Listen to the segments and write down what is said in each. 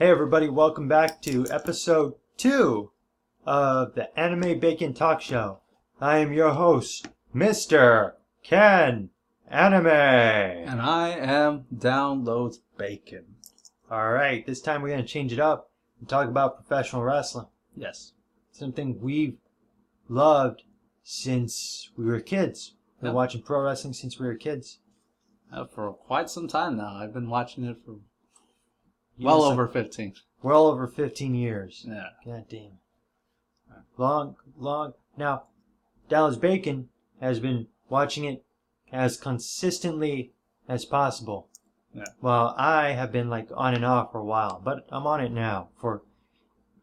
Hey everybody, welcome back to episode 2 of the Anime Bacon Talk Show. I am your host, Mr. Ken Anime. And I am Downloads Bacon. Alright, this time we're going to change it up and talk about professional wrestling. Yes. Something we've loved since we were kids. We've been watching pro wrestling since we were kids. For quite some time now. I've been watching it for well over 15. Well over 15 years. Yeah. God damn. Long. Now, Dallas Bacon has been watching it as consistently as possible. Yeah. Well, I have been like on and off for a while, but I'm on it now for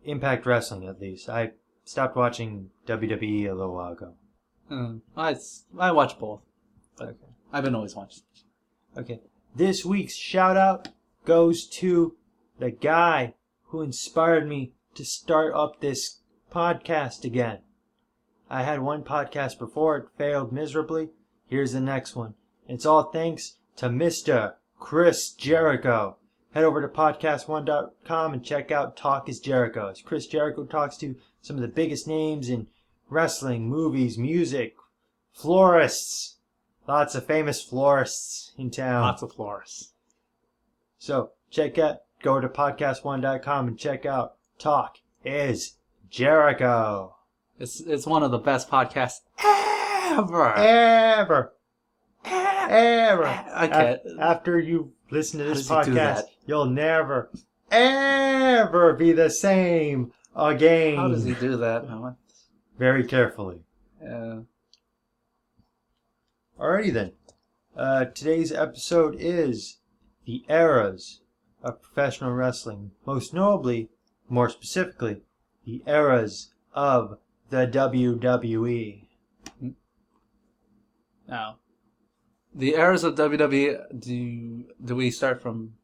Impact Wrestling at least. I stopped watching WWE a little while ago. I watch both, but Okay. I've been always watching. Okay. This week's shout out goes to the guy who inspired me to start up this podcast again. I had one podcast before, it failed miserably. Here's the next one. It's all thanks to Mr. Chris Jericho. Head over to podcast1.com and check out Talk is Jericho. As Chris Jericho talks to some of the biggest names in wrestling, movies, music, florists. Lots of famous florists in town. Lots of florists. So go to podcast1.com and check out Talk is Jericho. It's one of the best podcasts ever. Ever. Okay. After you listen to this How does he do podcast, that? you'll never, ever be the same again. How does he do that? Very carefully. Yeah. Alrighty then. Today's episode is the eras of professional wrestling. Most notably, more specifically, the eras of the WWE. Now, the eras of WWE, do we start from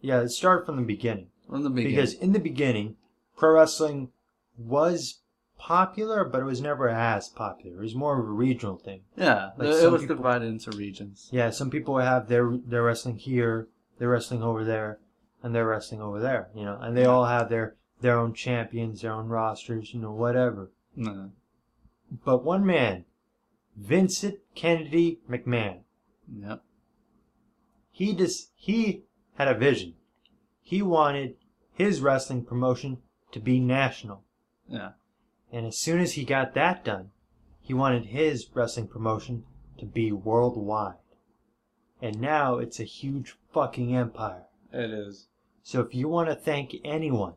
Yeah, let's start from the beginning. the beginning? Because in the beginning, pro wrestling was popular, but it was never as popular. It was more of a regional thing. Yeah, Like it some was people- divided into regions. Yeah, some people have their wrestling here, they're wrestling over there, and they're wrestling over there, and they all have their own champions, their own rosters, whatever. No. But one man, Vincent Kennedy McMahon, Yep. he had a vision. He wanted his wrestling promotion to be national. Yeah. And as soon as he got that done, he wanted his wrestling promotion to be worldwide. And now it's a huge fucking empire. It is. So if you want to thank anyone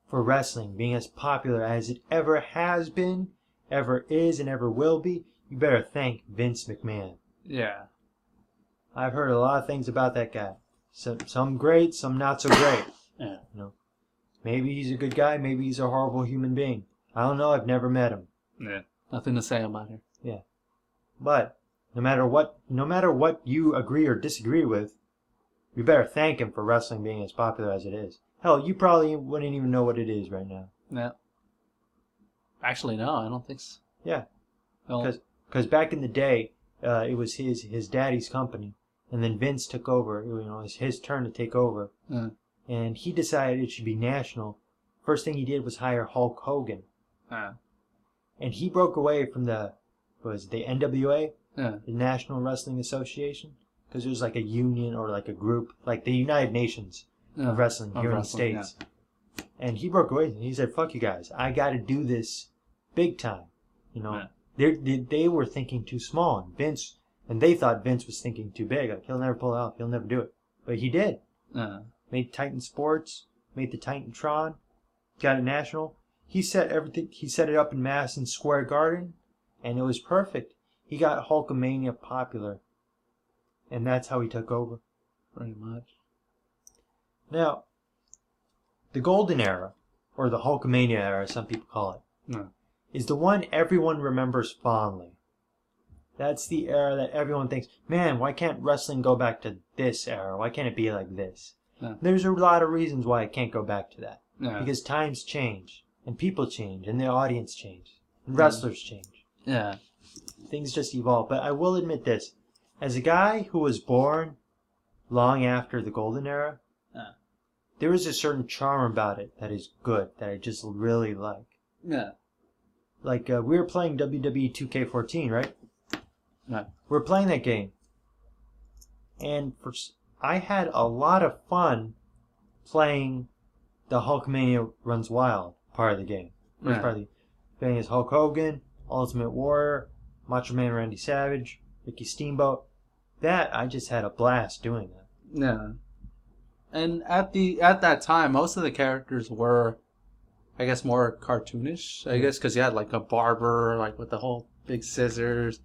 for wrestling being as popular as it ever has been, ever is, and ever will be, you better thank Vince McMahon. Yeah. I've heard a lot of things about that guy. Some great, some not so great. Yeah. Maybe he's a good guy, maybe he's a horrible human being. I don't know, I've never met him. Yeah. Nothing to say about it. But no matter what you agree or disagree with, you better thank him for wrestling being as popular as it is. Hell, you probably wouldn't even know what it is right now. Yeah. Actually, no, I don't think so. Yeah. Well, Because back in the day, it was his daddy's company, and then Vince took over. It was his turn to take over, and he decided it should be national. First thing he did was hire Hulk Hogan, and he broke away from the NWA, the National Wrestling Association, because it was like a union or like a group, like the United Nations of wrestling here in the States. Yeah. And he broke away. He said, "Fuck you guys! I got to do this big time." They were thinking too small, and they thought Vince was thinking too big. Like, he'll never pull it off. He'll never do it. But he did. Made Titan Sports, made the Titantron, got it national. He set everything. He set it up in Madison Square Garden, and it was perfect. He got Hulkamania popular, and that's how he took over. Pretty much. Now, the Golden Era, or the Hulkamania era, some people call it, is the one everyone remembers fondly. That's the era that everyone thinks, man, why can't wrestling go back to this era? Why can't it be like this? Yeah. There's a lot of reasons why it can't go back to that. Yeah. Because times change, and people change, and the audience change, and wrestlers change. Yeah. Things just evolve. But I will admit this. As a guy who was born long after the Golden Era, there is a certain charm about it that is good, that I just really like. Yeah. Like, we were playing WWE 2K14, right? Right. We're playing that game. And I had a lot of fun playing the Hulkmania Runs Wild part of the game. First part of the game. Playing as Hulk Hogan, Ultimate Warrior, Macho Man Randy Savage, Ricky Steamboat. That, I just had a blast doing that. Yeah. And at that time, most of the characters were, I guess, more cartoonish. I guess because you had like a barber, like with the whole big scissors.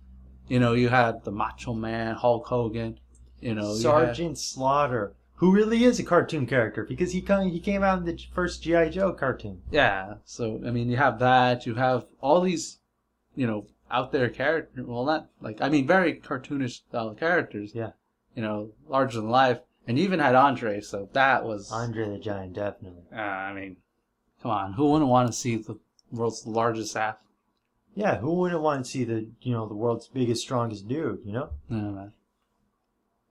You know, you had the Macho Man, Hulk Hogan. You know, Sergeant Slaughter, who really is a cartoon character because he came out in the first G.I. Joe cartoon. Yeah. So I mean, you have that. You have all these, you know, out there characters. Well, not like very cartoonish style characters. Yeah. You know, larger than life. And you even had Andre, so that was... Andre the Giant, definitely. I mean, come on. Who wouldn't want to see the world's largest athlete? Yeah, who wouldn't want to see the world's biggest, strongest dude, you know? Yeah, man.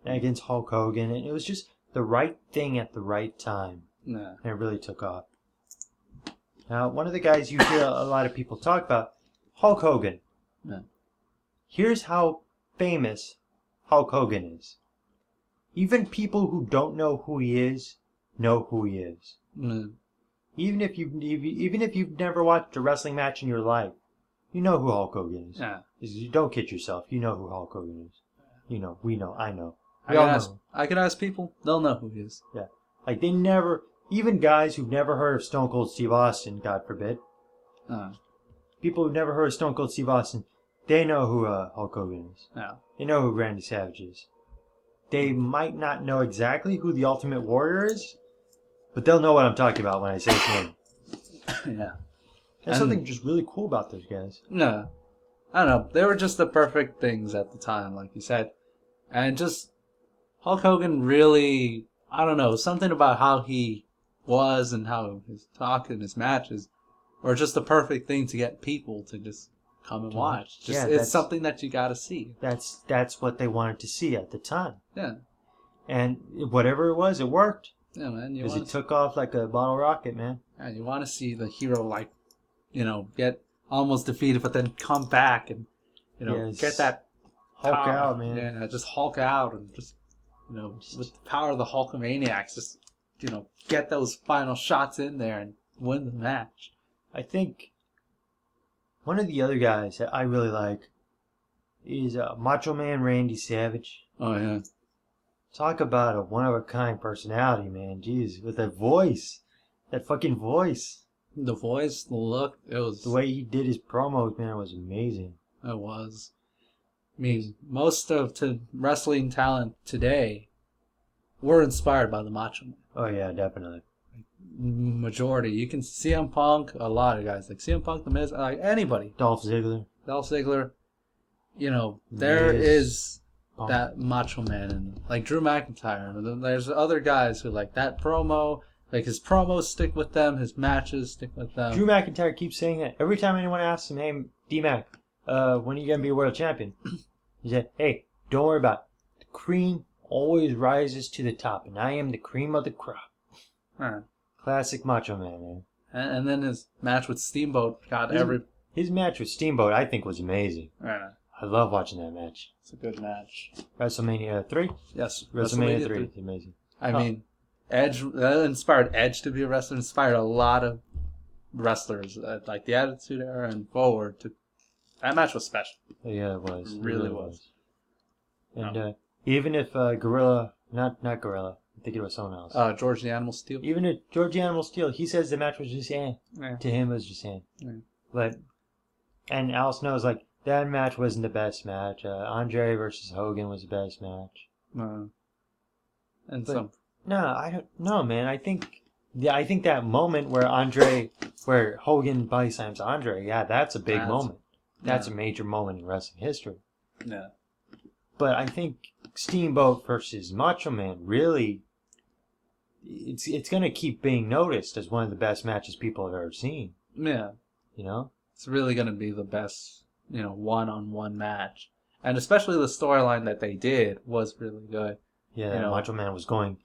Against Hulk Hogan. And it was just the right thing at the right time. Yeah. And it really took off. Now, one of the guys you hear a lot of people talk about, Hulk Hogan. Yeah. Here's how famous Hulk Hogan is. Even people who don't know who he is know who he is. Mm. Even if you've never watched a wrestling match in your life, you know who Hulk Hogan is. Yeah. You don't kid yourself. You know who Hulk Hogan is. You know. We know. I know. I could ask people. They'll know who he is. Yeah. Like they never. Even guys who've never heard of Stone Cold Steve Austin, God forbid. People who've never heard of Stone Cold Steve Austin, they know who Hulk Hogan is. Yeah. They know who Randy Savage is. They might not know exactly who the Ultimate Warrior is, but they'll know what I'm talking about when I say his name. Yeah. There's something just really cool about those guys. No. I don't know. They were just the perfect things at the time, like you said. And just Hulk Hogan really, I don't know, something about how he was and how his talk and his matches were just the perfect thing to get people to just come and watch. It's something that you got to see. That's what they wanted to see at the time. Yeah. And whatever it was, it worked. Yeah, man. Because it took off like a bottle rocket, man. Yeah, you want to see the hero, like, you know, get almost defeated, but then come back and, you know, get that Hulk power. out, man. Yeah, just Hulk out and just, you know, with the power of the Hulkamaniacs, just, you know, get those final shots in there and win the match. I think one of the other guys that I really like is Macho Man Randy Savage. Oh, yeah. Talk about a one-of-a-kind personality, man. Jeez, with that voice. That fucking voice. The voice, the look, it was... The way he did his promos, man, was amazing. It was. I mean, most of wrestling talent today were inspired by the Macho Man. Oh, yeah, definitely. Majority. You can CM Punk, a lot of guys. Like CM Punk, The Miz, like anybody. Dolph Ziggler. You know, there is Punk. that Macho Man. And like Drew McIntyre. And there's other guys who like that promo. Like his promos stick with them. His matches stick with them. Drew McIntyre keeps saying that. Every time anyone asks him, hey, D-Mac, when are you going to be a world champion? He said, hey, don't worry about it. The cream always rises to the top, and I am the cream of the crop. Huh. Classic Macho Man. And then his match with Steamboat got His match with Steamboat, I think, was amazing. I love watching that match. It's a good match. WrestleMania 3? Yes. WrestleMania 3 is amazing. I mean, Edge, that inspired Edge to be a wrestler, inspired a lot of wrestlers, like the Attitude Era and forward. That match was special. Yeah, it was. It really was. And even if Gorilla, not Gorilla, I think it was someone else. George the Animal Steel. Even if George the Animal Steel, he says the match was just To him, it was just But, and Alice knows, like, that match wasn't the best match. Andre versus Hogan was the best match. No, I don't know, man. I think that moment where Hogan body slams Andre, yeah, that's a big moment. That's a major moment in wrestling history. Yeah. But I think Steamboat versus Macho Man really, it's going to keep being noticed as one of the best matches people have ever seen. Yeah. You know? It's really going to be the best, you know, one-on-one match. And especially the storyline that they did was really good. Yeah, Macho Man was going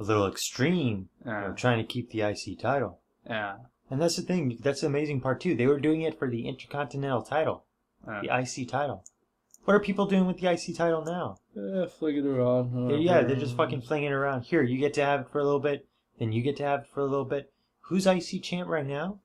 little extreme. Trying to keep the IC title. Yeah. And that's the thing. That's the amazing part too. They were doing it for the Intercontinental title, the IC title. What are people doing with the IC title now? Flinging it around. They're just fucking flinging it around. Here, you get to have it for a little bit. Then you get to have it for a little bit. Who's IC champ right now?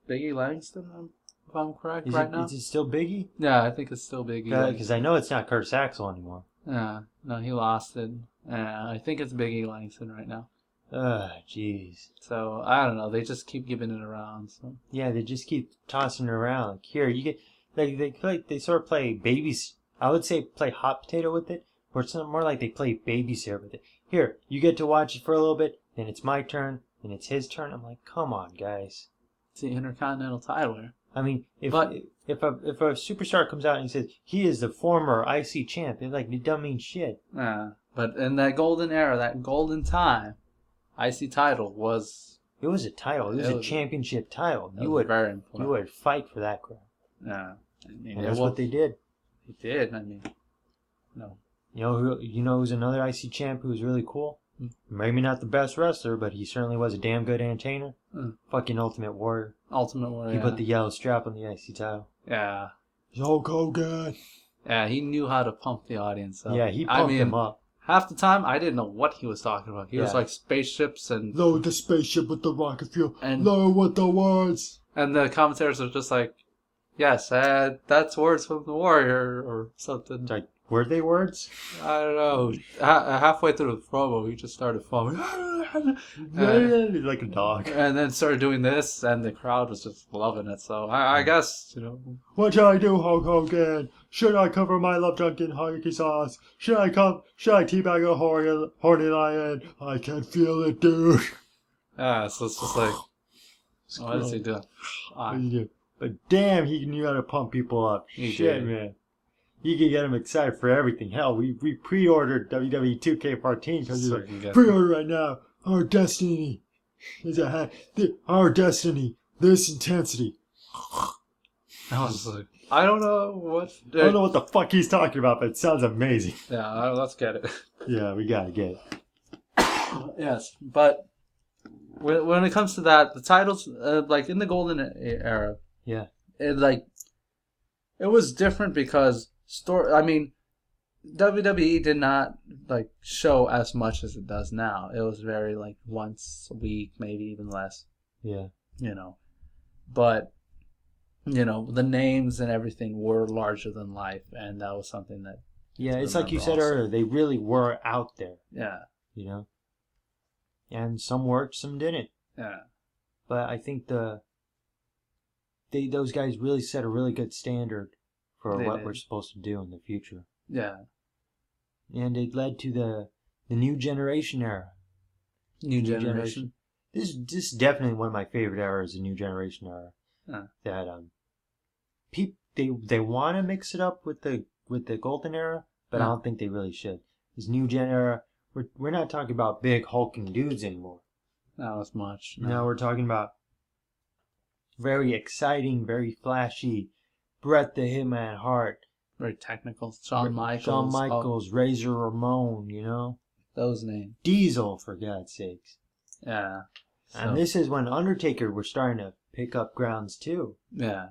Biggie Langston, if I'm correct, Is now. Is it still Biggie? Yeah, I think it's still Biggie. Because I know it's not Curtis Axel anymore. Yeah, no, he lost it. I think it's Biggie Langston right now. Jeez. So, I don't know. They just keep giving it around. So. Yeah, they just keep tossing it around. Like, here, you get... They sort of play babies. I would say play hot potato with it. Or it's more like they play babysitter with it. Here, you get to watch it for a little bit. Then it's my turn. Then it's his turn. I'm like, come on, guys. It's the Intercontinental title. I mean, if a superstar comes out and says he is the former IC champ, they're like, it doesn't mean shit. Yeah, but in that golden era, that golden time, IC title was... It was a title. It was a championship title. You would very important. You would fight for that crap. Yeah, and that's what they did. They did. I mean, no. You know who's another IC champ who was really cool? Maybe not the best wrestler, but he certainly was a damn good entertainer. Fucking Ultimate Warrior. Ultimate Warrior. He put the yellow strap on the IC title. Yeah. Hulk Hogan. Yeah, he knew how to pump the audience up. Yeah, he pumped them up. Half the time, I didn't know what he was talking about. He was like spaceships and... Load the spaceship with the rocket fuel. And load with the words. And the commentators are just like, yes, that's words from the Warrior or something. It's like, were they words? I don't know. Halfway through the promo, he just started foaming. Like a dog. And then started doing this, and the crowd was just loving it. So I guess, What should I do, Hulk Hogan? Should I cover my love drunk in hockey sauce? Should I teabag a horny lion? I can feel it, dude. Yeah, so it's just like, what is he doing? But damn, he knew how to pump people up. Shit, man. You can get them excited for everything. Hell, we pre-ordered WWE 2K14 because he's like, pre-order right now. Our destiny is our destiny. This intensity. I was like, I don't know what the fuck he's talking about, but it sounds amazing. Yeah, let's get it. Yeah, we gotta get it. Yes, but when it comes to that, the titles, like in the golden era, yeah, it was different because WWE did not show as much as it does now. It was very once a week, maybe even less. Yeah. But the names and everything were larger than life, and that was something that. Yeah, it's like you said earlier. They really were out there. Yeah. And some worked, some didn't. Yeah. But I think those guys really set a really good standard for what we're supposed to do in the future. Yeah. And it led to the new generation era. New generation. This is definitely one of my favorite eras, the new generation era. That they want to mix it up with the golden era, but I don't think they really should. This new gen era, we're not talking about big hulking dudes anymore. Not as much. No, we're talking about very exciting, very flashy. Bret the Hitman Hart. Very technical. Shawn Michaels. Razor Ramon, Those names. Diesel, for God's sakes. Yeah. And this is when Undertaker was starting to pick up grounds too. Yeah.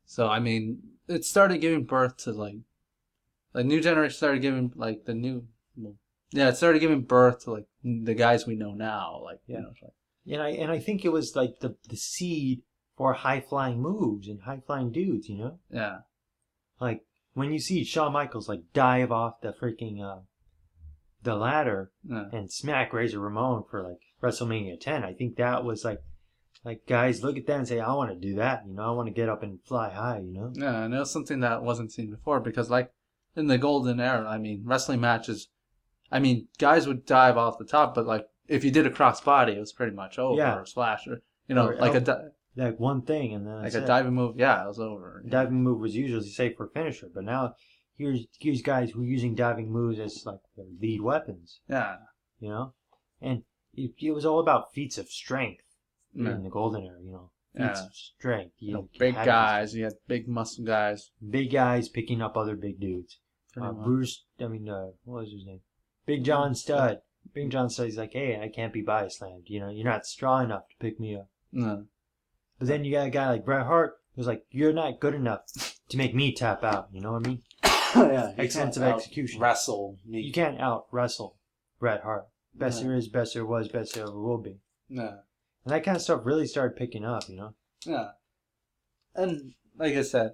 So, I mean, it started giving birth to, the new generation started giving, it started giving birth to, the guys we know now. And I think it was, the seed for high-flying moves and high-flying dudes, Yeah. When you see Shawn Michaels, dive off the freaking, the ladder and smack Razor Ramon for, WrestleMania 10, I think that was, guys look at that and say, I want to do that, I want to get up and fly high, Yeah, and it was something that wasn't seen before because, in the golden era, I mean, wrestling matches, guys would dive off the top, but, if you did a crossbody, it was pretty much over, or splash, or, one thing, and then a diving move, it was over. Diving move was usually safe for finisher, but now here's guys who are using diving moves as their lead weapons. Yeah. And it was all about feats of strength in the golden era. Feats of strength. Big guys, you had big muscle guys. Big guys picking up other big dudes. pretty much. Bruce. I mean, what was his name? Big John Studd. Big John Studd. He's like, hey, I can't be body slammed. You know, you're not strong enough to pick me up. No. But then you got a guy like Bret Hart who's like, you're not good enough to make me tap out. You know what I mean? Yeah. Excellence of execution. Wrestle me. You can't out wrestle Bret Hart. Best there is, best there was, best there ever will be. No. And that kind of stuff really started picking up, you know? Yeah. And like I said,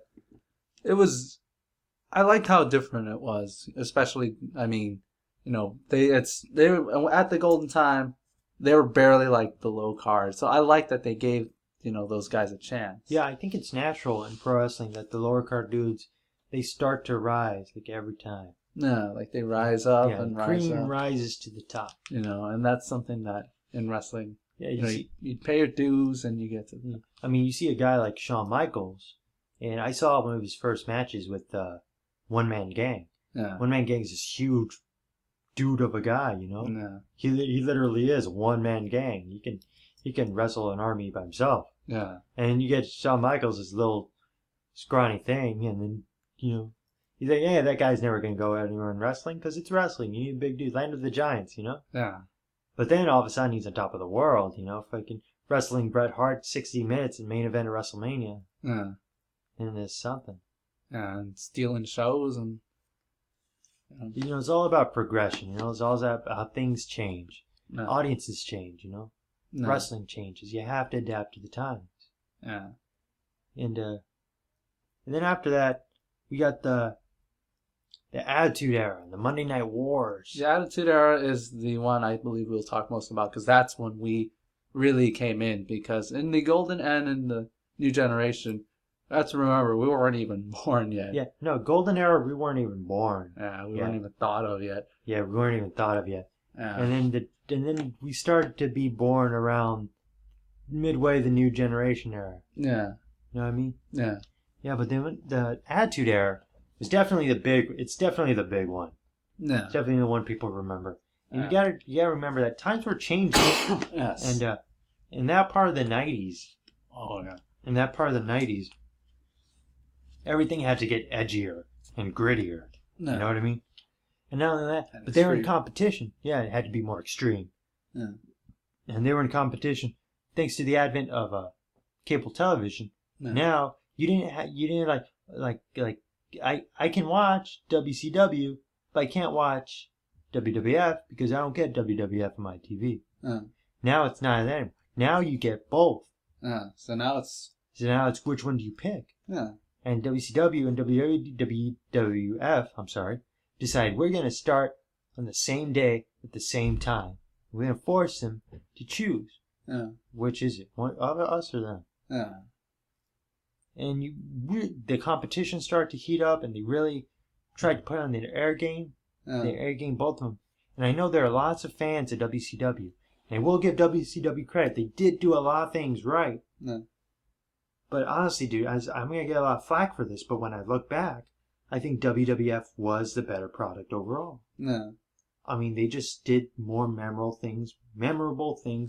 I liked how different it was. Especially, I mean, you know, they were at the golden time, they were barely like the low card. So I like that they gave, you know, those guys a chance. Yeah, I think it's natural in pro wrestling that the lower card dudes, they start to rise like every time. Yeah, like they rise up and rise up. Cream rises to the top. You know, and that's something that in wrestling, yeah, you pay your dues and you get to. I mean, you see a guy like Shawn Michaels, and I saw one of his first matches with One Man Gang. Yeah. One Man Gang is this huge dude of a guy, you know. Yeah. He literally is a one man gang. He can wrestle an army by himself. Yeah. And you get Shawn Michaels, this little scrawny thing, and then you know. You think, yeah, that guy's never going to go anywhere in wrestling because it's wrestling. You need a big dude. Land of the Giants, you know? Yeah. But then all of a sudden he's on top of the world, you know? Fucking wrestling Bret Hart 60 minutes in main event of WrestleMania. Yeah. And it's something. Yeah, and stealing shows and... You know, it's all about progression, you know? It's all about how things change. No. Audiences change, you know? No. Wrestling changes. You have to adapt to the times. Yeah. And then after that, we got the Attitude Era, the Monday Night Wars. The Attitude Era is the one I believe we'll talk most about because that's when we really came in. Because in the Golden and in the New Generation, let's remember, we weren't even born yet. Yeah, no, Golden Era, we weren't even born. Yeah, we weren't even thought of yet. Yeah, we weren't even thought of yet. Yeah. And then we started to be born around midway the New Generation Era. Yeah. You know what I mean? Yeah. Yeah, but then the Attitude Era is definitely the big one. Yeah. It's definitely the one people remember. And Yeah. you gotta remember that times were changing. Yes. And in that part of the 90s, everything had to get edgier and grittier. No. You know what I mean? And not only that, And but they were in extreme. competition. Yeah, it had to be more extreme. Yeah. And they were in competition thanks to the advent of cable television. No. Now you didn't like I can watch WCW, but I can't watch WWF because I don't get WWF on my TV. Now it's not that anymore. Now you get both. So now it's Which one do you pick? yeah. And WCW and WWF, decide we're going to start on the same day at the same time. We're going to force them to choose. Yeah. Which is it? Us or them? Yeah. And the competition started to heat up, and they really tried to put on their air game. Their air game, both of them. And I know there are lots of fans of WCW. And I will give WCW credit. They did do a lot of things right. Yeah. But honestly, dude, I'm going to get a lot of flack for this, but when I look back, I think WWF was the better product overall. Yeah. I mean, they just did more memorable things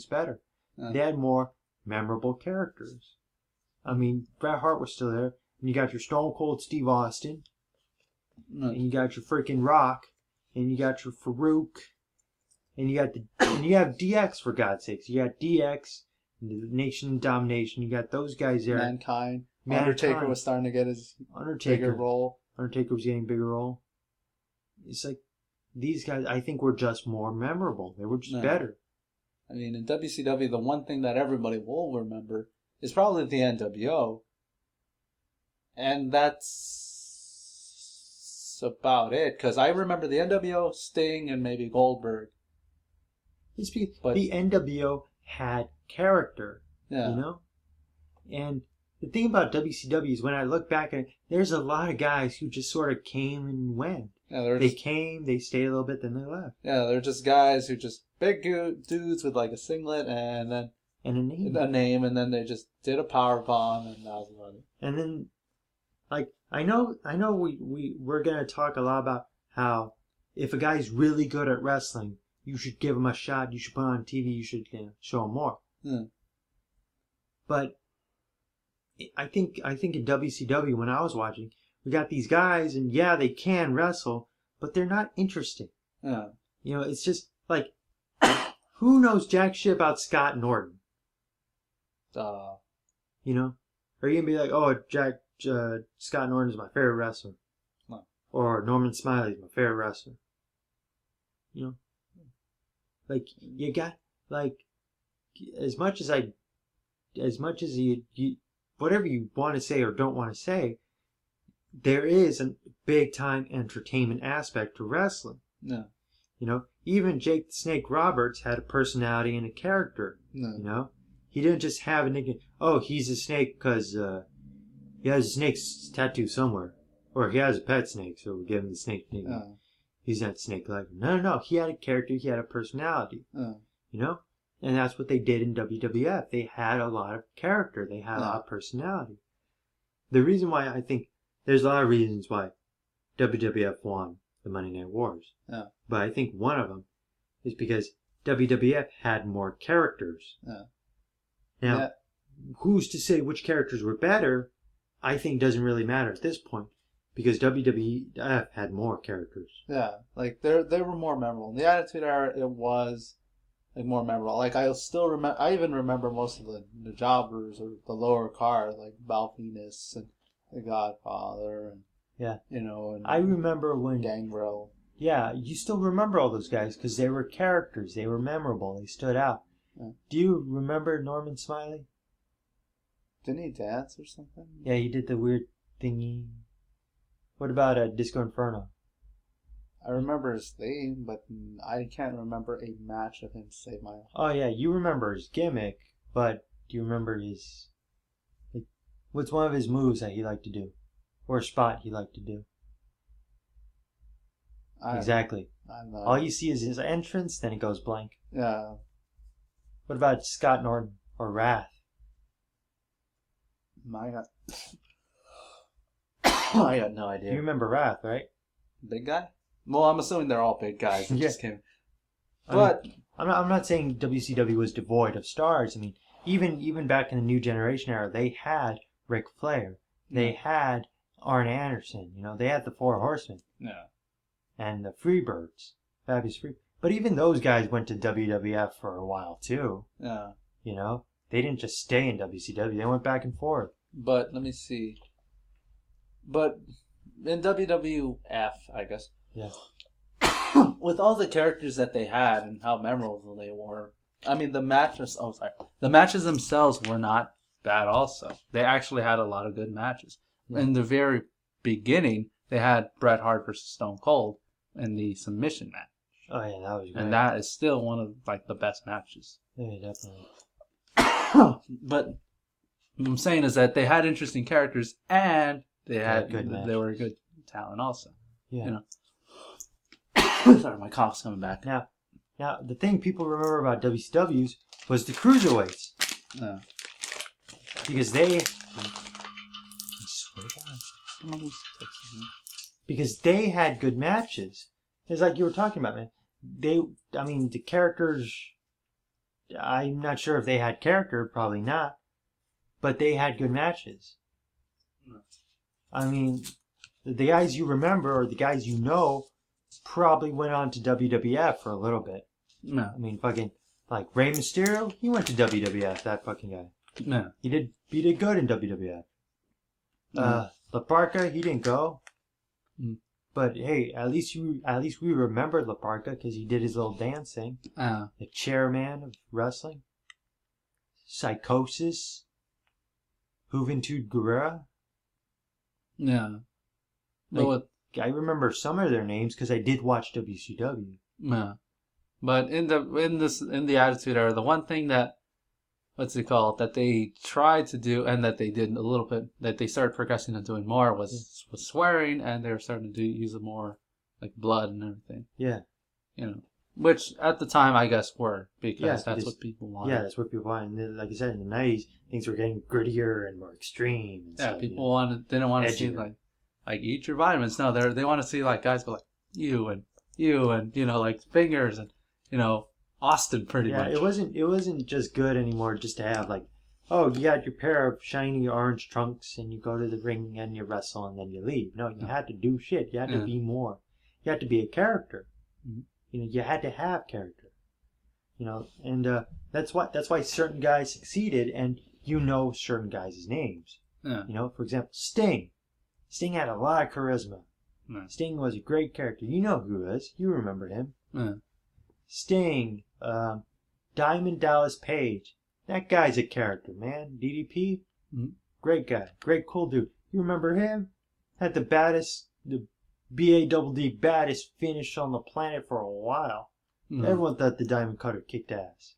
better. Yeah. They had more memorable characters. I mean, Bret Hart was still there, and you got your Stone Cold Steve Austin, and you got your freaking Rock, and you got your Farouk, and you have DX, for God's sakes. You got DX, the Nation of Domination. You got those guys there. Mankind. Undertaker was starting to get his bigger role. Undertaker was getting a bigger role. It's like these guys, I think, were just more memorable. They were just better. I mean, in WCW, the one thing that everybody will remember is probably the NWO. And that's about it. Because I remember the NWO, Sting, and maybe Goldberg. But the NWO had character, yeah. You know? And the thing about WCW is when I look back at it, there's a lot of guys who just sort of came and went. Yeah, they stayed a little bit, then they left. Yeah, they're just guys who just big dudes with like a singlet and then a name, and then they just did a power bomb, and that was about it. And then, like, I know we're gonna talk a lot about how if a guy's really good at wrestling, you should give him a shot. You should put him on TV. You should show him more. Yeah. But I think in WCW when I was watching, we got these guys, and yeah, they can wrestle, but they're not interesting. Yeah. You know, it's just like, who knows jack shit about Scott Norton? You know, are you gonna be like, oh, Scott Norton is my favorite wrestler, No. or Norman Smiley is my favorite wrestler? You know, like you got like as much as you whatever you want to say or don't want to say, there is a big time entertainment aspect to wrestling. No. You know, even Jake the Snake Roberts had a personality and a character. No. You know, he didn't just have a nickname. Oh, he's a snake because he has a snake tattoo somewhere, or he has a pet snake, so we give him the snake nickname. He's not snake like. No. He had a character. He had a personality. You know, and that's what they did in WWF. They had a lot of character. They had a lot of personality. The reason why I think there's a lot of reasons why WWF won the Monday Night Wars. Yeah. But I think one of them is because WWF had more characters. Yeah. Now, who's to say which characters were better? I think doesn't really matter at this point because WWF had more characters. Yeah, like they were more memorable. In the Attitude Era, it was like more memorable. Like I still remember. I even remember most of the jobbers or the lower card, like Val Venus and the Godfather, and you know. And I remember when Gangrel. Yeah, you still remember all those guys because they were characters. They were memorable. They stood out. Yeah. Do you remember Norman Smiley? Didn't he dance or something? Yeah, he did the weird thingy. What about Disco Inferno? I remember his theme, but I can't remember a match of him save my life. Oh yeah, you remember his gimmick, but do you remember his... Like, what's one of his moves that he liked to do? Or a spot he liked to do? Exactly. All you see is his entrance, then it goes blank. Yeah. What about Scott Norton or Wrath? I got no idea. You remember Wrath, right? Big guy? Well, I'm assuming they're all big guys. Yeah. Just kidding. But I'm not saying WCW was devoid of stars. I mean, even back in the New Generation era, they had Ric Flair. They had Arn Anderson. You know, they had the Four Horsemen. Yeah. And the Freebirds. Fabulous Free. But even those guys went to WWF for a while, too. Yeah. You know? They didn't just stay in WCW. They went back and forth. But, let me see. But, in WWF, I guess. Yeah. With all the characters that they had and how memorable they were, I mean, the matches themselves were not bad also. They actually had a lot of good matches. Yeah. In the very beginning, they had Bret Hart versus Stone Cold in the submission match. Oh, yeah, that was great. And that is still one of, like, the best matches. Yeah, definitely. But what I'm saying is that they had interesting characters and they were a good talent also. Yeah. You know? Sorry, my cough's coming back. Now, the thing people remember about WCW's was the Cruiserweights. Because they had good matches. It's like you were talking about, man. The characters, I'm not sure if they had character, probably not. But they had good matches. I mean, the guys you remember or the guys you know probably went on to WWF for a little bit. No. I mean, fucking, like Rey Mysterio, he went to WWF, that fucking guy. No. He did good in WWF. La Parka, he didn't go. But hey, at least we remember La Parka because he did his little dance thing. The chairman of wrestling. Psychosis. Juventud Guerrera. Yeah. I remember some of their names because I did watch WCW. Yeah. But in the Attitude Era, the one thing that that they tried to do and that they did a little bit, that they started progressing and doing more was swearing, and they were starting to use more like blood and everything. Yeah. You know, which at the time I guess were because that's what people wanted. Yeah, that's what people wanted. And then, like you said, in the 90s, things were getting grittier and more extreme. And stuff, people didn't want to see like eat your vitamins. No, they want to see like guys go like you and you know, like fingers and, you know, Austin pretty much. Yeah, it wasn't just good anymore just to have like oh, you got your pair of shiny orange trunks and you go to the ring and you wrestle and then you leave. No, you had to do shit. You had to be more. You had to be a character. Mm-hmm. You know, you had to have character. You know, and that's why certain guys succeeded, and you know certain guys' names. Yeah. You know, for example, Sting. Sting had a lot of charisma. Yeah. Sting was a great character. You know who he was. You remember him. Yeah. Sting, Diamond Dallas Page. That guy's a character, man. DDP, great guy, great cool dude. You remember him? Had the BADD baddest finish on the planet for a while. Everyone thought the Diamond Cutter kicked ass.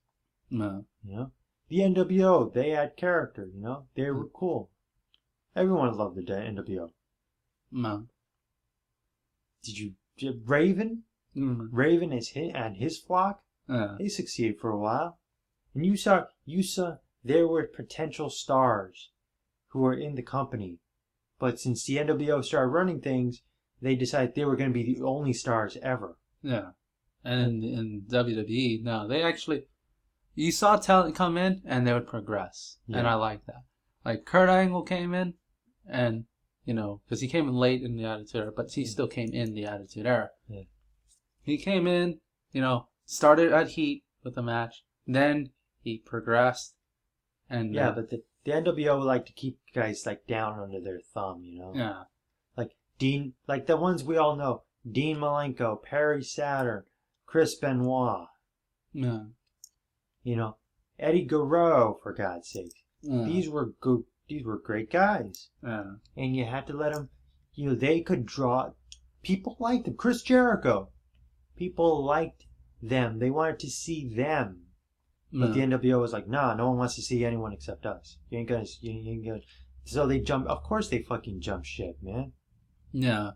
No. You know, the NWO, they had character. You know, they were cool. Everyone loved the NWO. No. Did Raven? Raven and his flock. They succeeded for a while. And you saw there were potential stars who were in the company. But since the NWO started running things, they decided they were going to be the only stars ever. Yeah. And in WWE, no, they actually, you saw talent come in and they would progress. Yeah. And I like that. Like Kurt Angle came in and, you know, because he came in late in the Attitude Era, but he still came in the Attitude Era. Yeah. He came in, you know, started at Heat with a match. Then he progressed. And but the NWO would like to keep guys like down under their thumb, you know? Yeah. Like Dean, like the ones we all know. Dean Malenko, Perry Saturn, Chris Benoit. Yeah. You know, Eddie Guerrero, for God's sake. These were good. These were great guys. Yeah. And you had to let them, you know, they could draw. People liked them. Chris Jericho. People liked them. They wanted to see them. But the NWO was like, nah, no one wants to see anyone except us. You ain't gonna. So they jump. Of course they fucking jump ship, man. Yeah.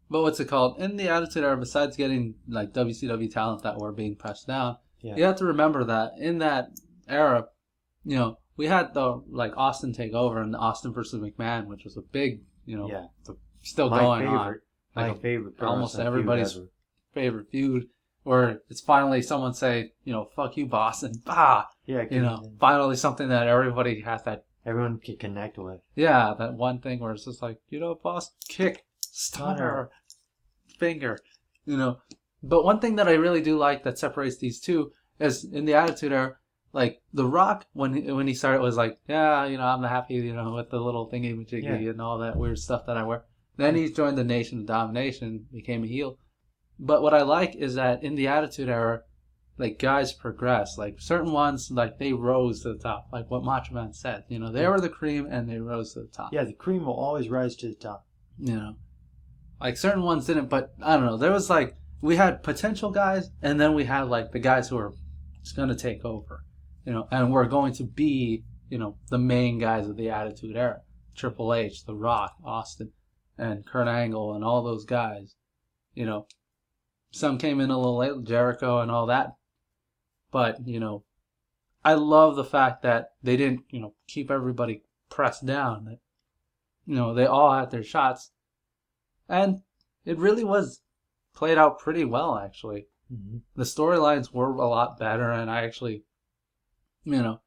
But what's it called? In the Attitude Era, besides getting like WCW talent that were being pressed down, you have to remember that in that era, you know, we had the like Austin take over and Austin versus McMahon, which was a big, you know, still going on. Like my favorite. Almost everybody's favorite feud. Where it's finally someone say, you know, fuck you, boss, and bah! Yeah, you know, finally something that everybody has that... Everyone can connect with. Yeah, that one thing where it's just like, you know, boss, kick, stunner, finger, you know. But one thing that I really do like that separates these two is in the Attitude Era, like, The Rock, when he started, was like, yeah, you know, I'm happy, you know, with the little thingy-majiggy and all that weird stuff that I wear. Then he joined the Nation of Domination, became a heel. But what I like is that in the Attitude Era, like, guys progress. Like, certain ones, like, they rose to the top. Like what Macho Man said. You know, they were the cream and they rose to the top. Yeah, the cream will always rise to the top. You know. Like, certain ones didn't, but, I don't know. There was, like, we had potential guys, and then we had, like, the guys who were just going to take over. You know, and we're going to be, you know, the main guys of the Attitude Era. Triple H, The Rock, Austin, and Kurt Angle, and all those guys. You know. Some came in a little late, Jericho and all that. But, you know, I love the fact that they didn't, you know, keep everybody pressed down. That, you know, they all had their shots. And it really was played out pretty well, actually. Mm-hmm. The storylines were a lot better, and I actually, you know,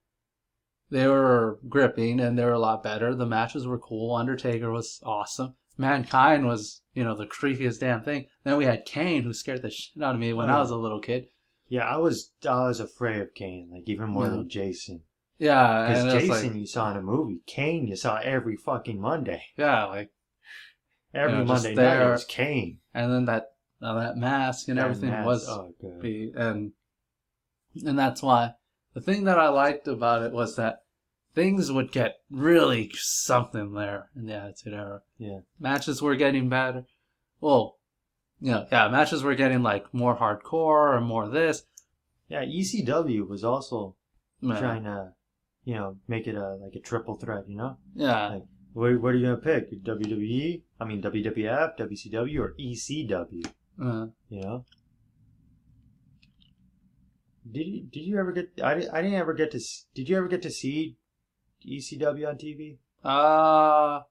they were gripping and they were a lot better. The matches were cool. Undertaker was awesome. Mankind was, you know, the creepiest damn thing. Then we had Kane, who scared the shit out of me when I was a little kid. Yeah, I was afraid of Kane, like even more than Jason. Yeah, because Jason like, you saw in a movie. Kane you saw every fucking Monday. Yeah, like every Monday night it was Kane. And then that mask and everything was and that's why the thing that I liked about it was that things would get really something there in the Attitude Era. Yeah. Matches were getting better. Well, you know, matches were getting like more hardcore and more this. Yeah, ECW was also trying to, you know, make it like a triple threat, you know? Yeah. Like, what are you going to pick? WWE? I mean, WWF, WCW, or ECW? You know? Did you ever get... I didn't ever get to... Did you ever get to see ECW on TV? I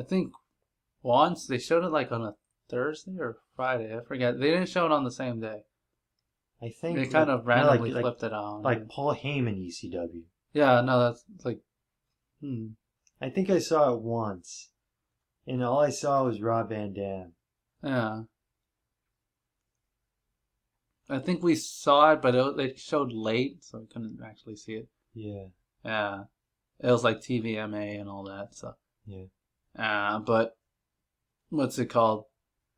think once they showed it like on a Thursday or Friday. I forget. They didn't show it on the same day. I think they kind of randomly flipped it on. Like Paul Heyman ECW. Yeah, no, that's like, I think I saw it once, and all I saw was Rob Van Dam. yeah. I think we saw it, but they showed late, so we couldn't actually see it. Yeah. Yeah, it was like TVMA and all that. So, Yeah. but what's it called?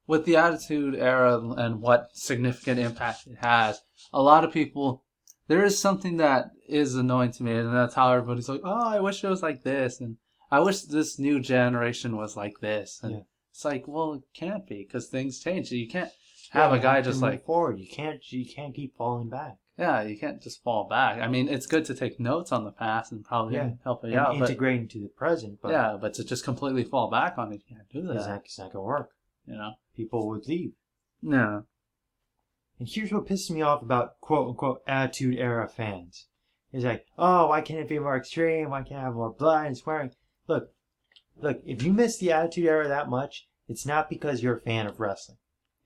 With the Attitude Era and what significant impact it has, a lot of people. There is something that is annoying to me, and that's how everybody's like, "Oh, I wish it was like this," and I wish this new generation was like this. And Yeah. it's like, well, it can't be because things change. You can't Yeah, have a you guy have to just move like, forward. You can't keep falling back. yeah, you can't just fall back. I mean, it's good to take notes on the past and probably Yeah. help you And out, but integrate into the present, but yeah, but to just completely fall back on it, you can't do that. it's not gonna work. You know? People would leave. No. And here's what pisses me off about quote unquote Attitude Era fans. It's like, oh, why can't it be more extreme? Why can't I have more blood and swearing? Look, if you miss the Attitude Era that much, it's not because you're a fan of wrestling.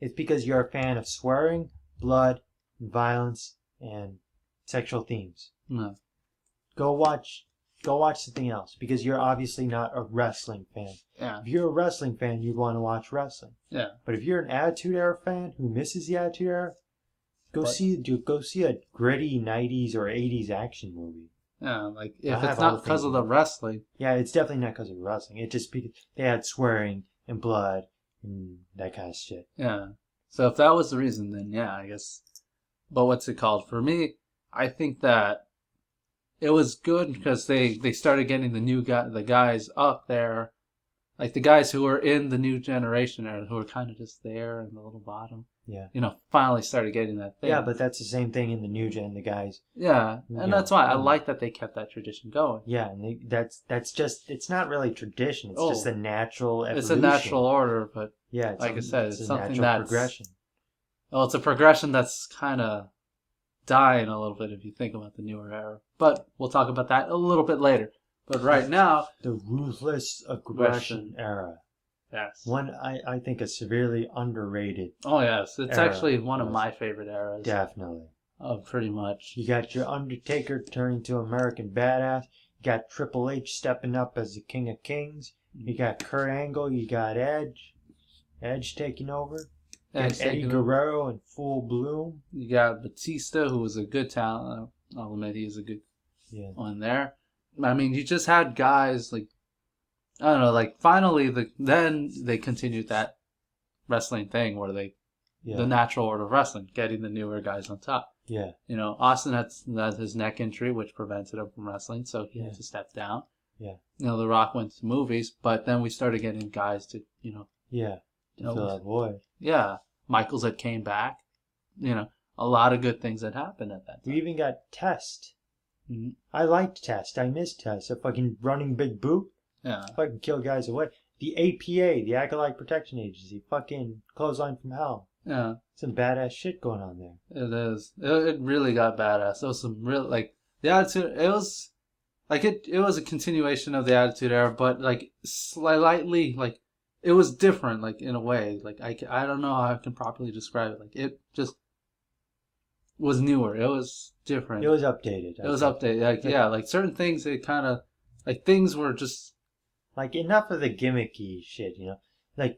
It's because you're a fan of swearing, blood, and violence, and sexual themes. No. Go watch something else because you're obviously not a wrestling fan. Yeah. If you're a wrestling fan, you'd want to watch wrestling. Yeah. But if you're an Attitude Era fan who misses the Attitude Era, go see a gritty 90s or 80s action movie. Yeah, like if I it's have all not the because things of the wrestling. Yeah, it's definitely not because of wrestling. It just because they had swearing and blood and that kind of shit. Yeah. So if that was the reason, then yeah, I guess. But what's it called? For me, I think that it was good because they started getting the guys up there, like the guys who were in the new generation or who were kind of just there in the little bottom. Yeah. Finally started getting that thing. Yeah, but that's the same thing in the new gen. The guys. Yeah, and Yeah. that's why I like that they kept that tradition going. Yeah, and that's just it's not really tradition. It's just a natural evolution. It's a natural order, but yeah, like I said, it's a something natural that's progression. Well, it's a progression that's kind of dying a little bit if you think about the newer era. But we'll talk about that a little bit later. But right now, The ruthless aggression era. yes. One I think a severely underrated. Oh yes, it's Era. actually one of my favorite eras. Definitely. Pretty much. You got your Undertaker turning to American Badass. You got Triple H stepping up as the King of Kings. You got Kurt Angle. You got Edge. Edge taking over. You got Eddie Guerrero in full bloom. You got Batista, who was a good talent. I'll admit he's a good one there. I mean, you just had guys like, I don't know, like finally then they continued that wrestling thing where the natural order of wrestling, getting the newer guys on top. Yeah. Austin had his neck injury, which prevented him from wrestling, so he had to step down. Yeah. The Rock went to movies, but then we started getting guys to, Yeah. Fill that void. Yeah. Michaels had came back. A lot of good things had happened at that time. We even got Test. Mm-hmm. I liked Test. I missed Test. A fucking running big boot. Yeah. Fucking kill guys away. The APA, the Acolyte Protection Agency, fucking clothesline from hell. Yeah. Some badass shit going on there. It is. It really got badass. There was some real, the Attitude, it was, it was a continuation of the Attitude Era, but, slightly, it was different, in a way. I don't know how I can properly describe it. It just was newer. It was different. It was updated. It was updated. Certain things, it kind of, things were just... enough of the gimmicky shit,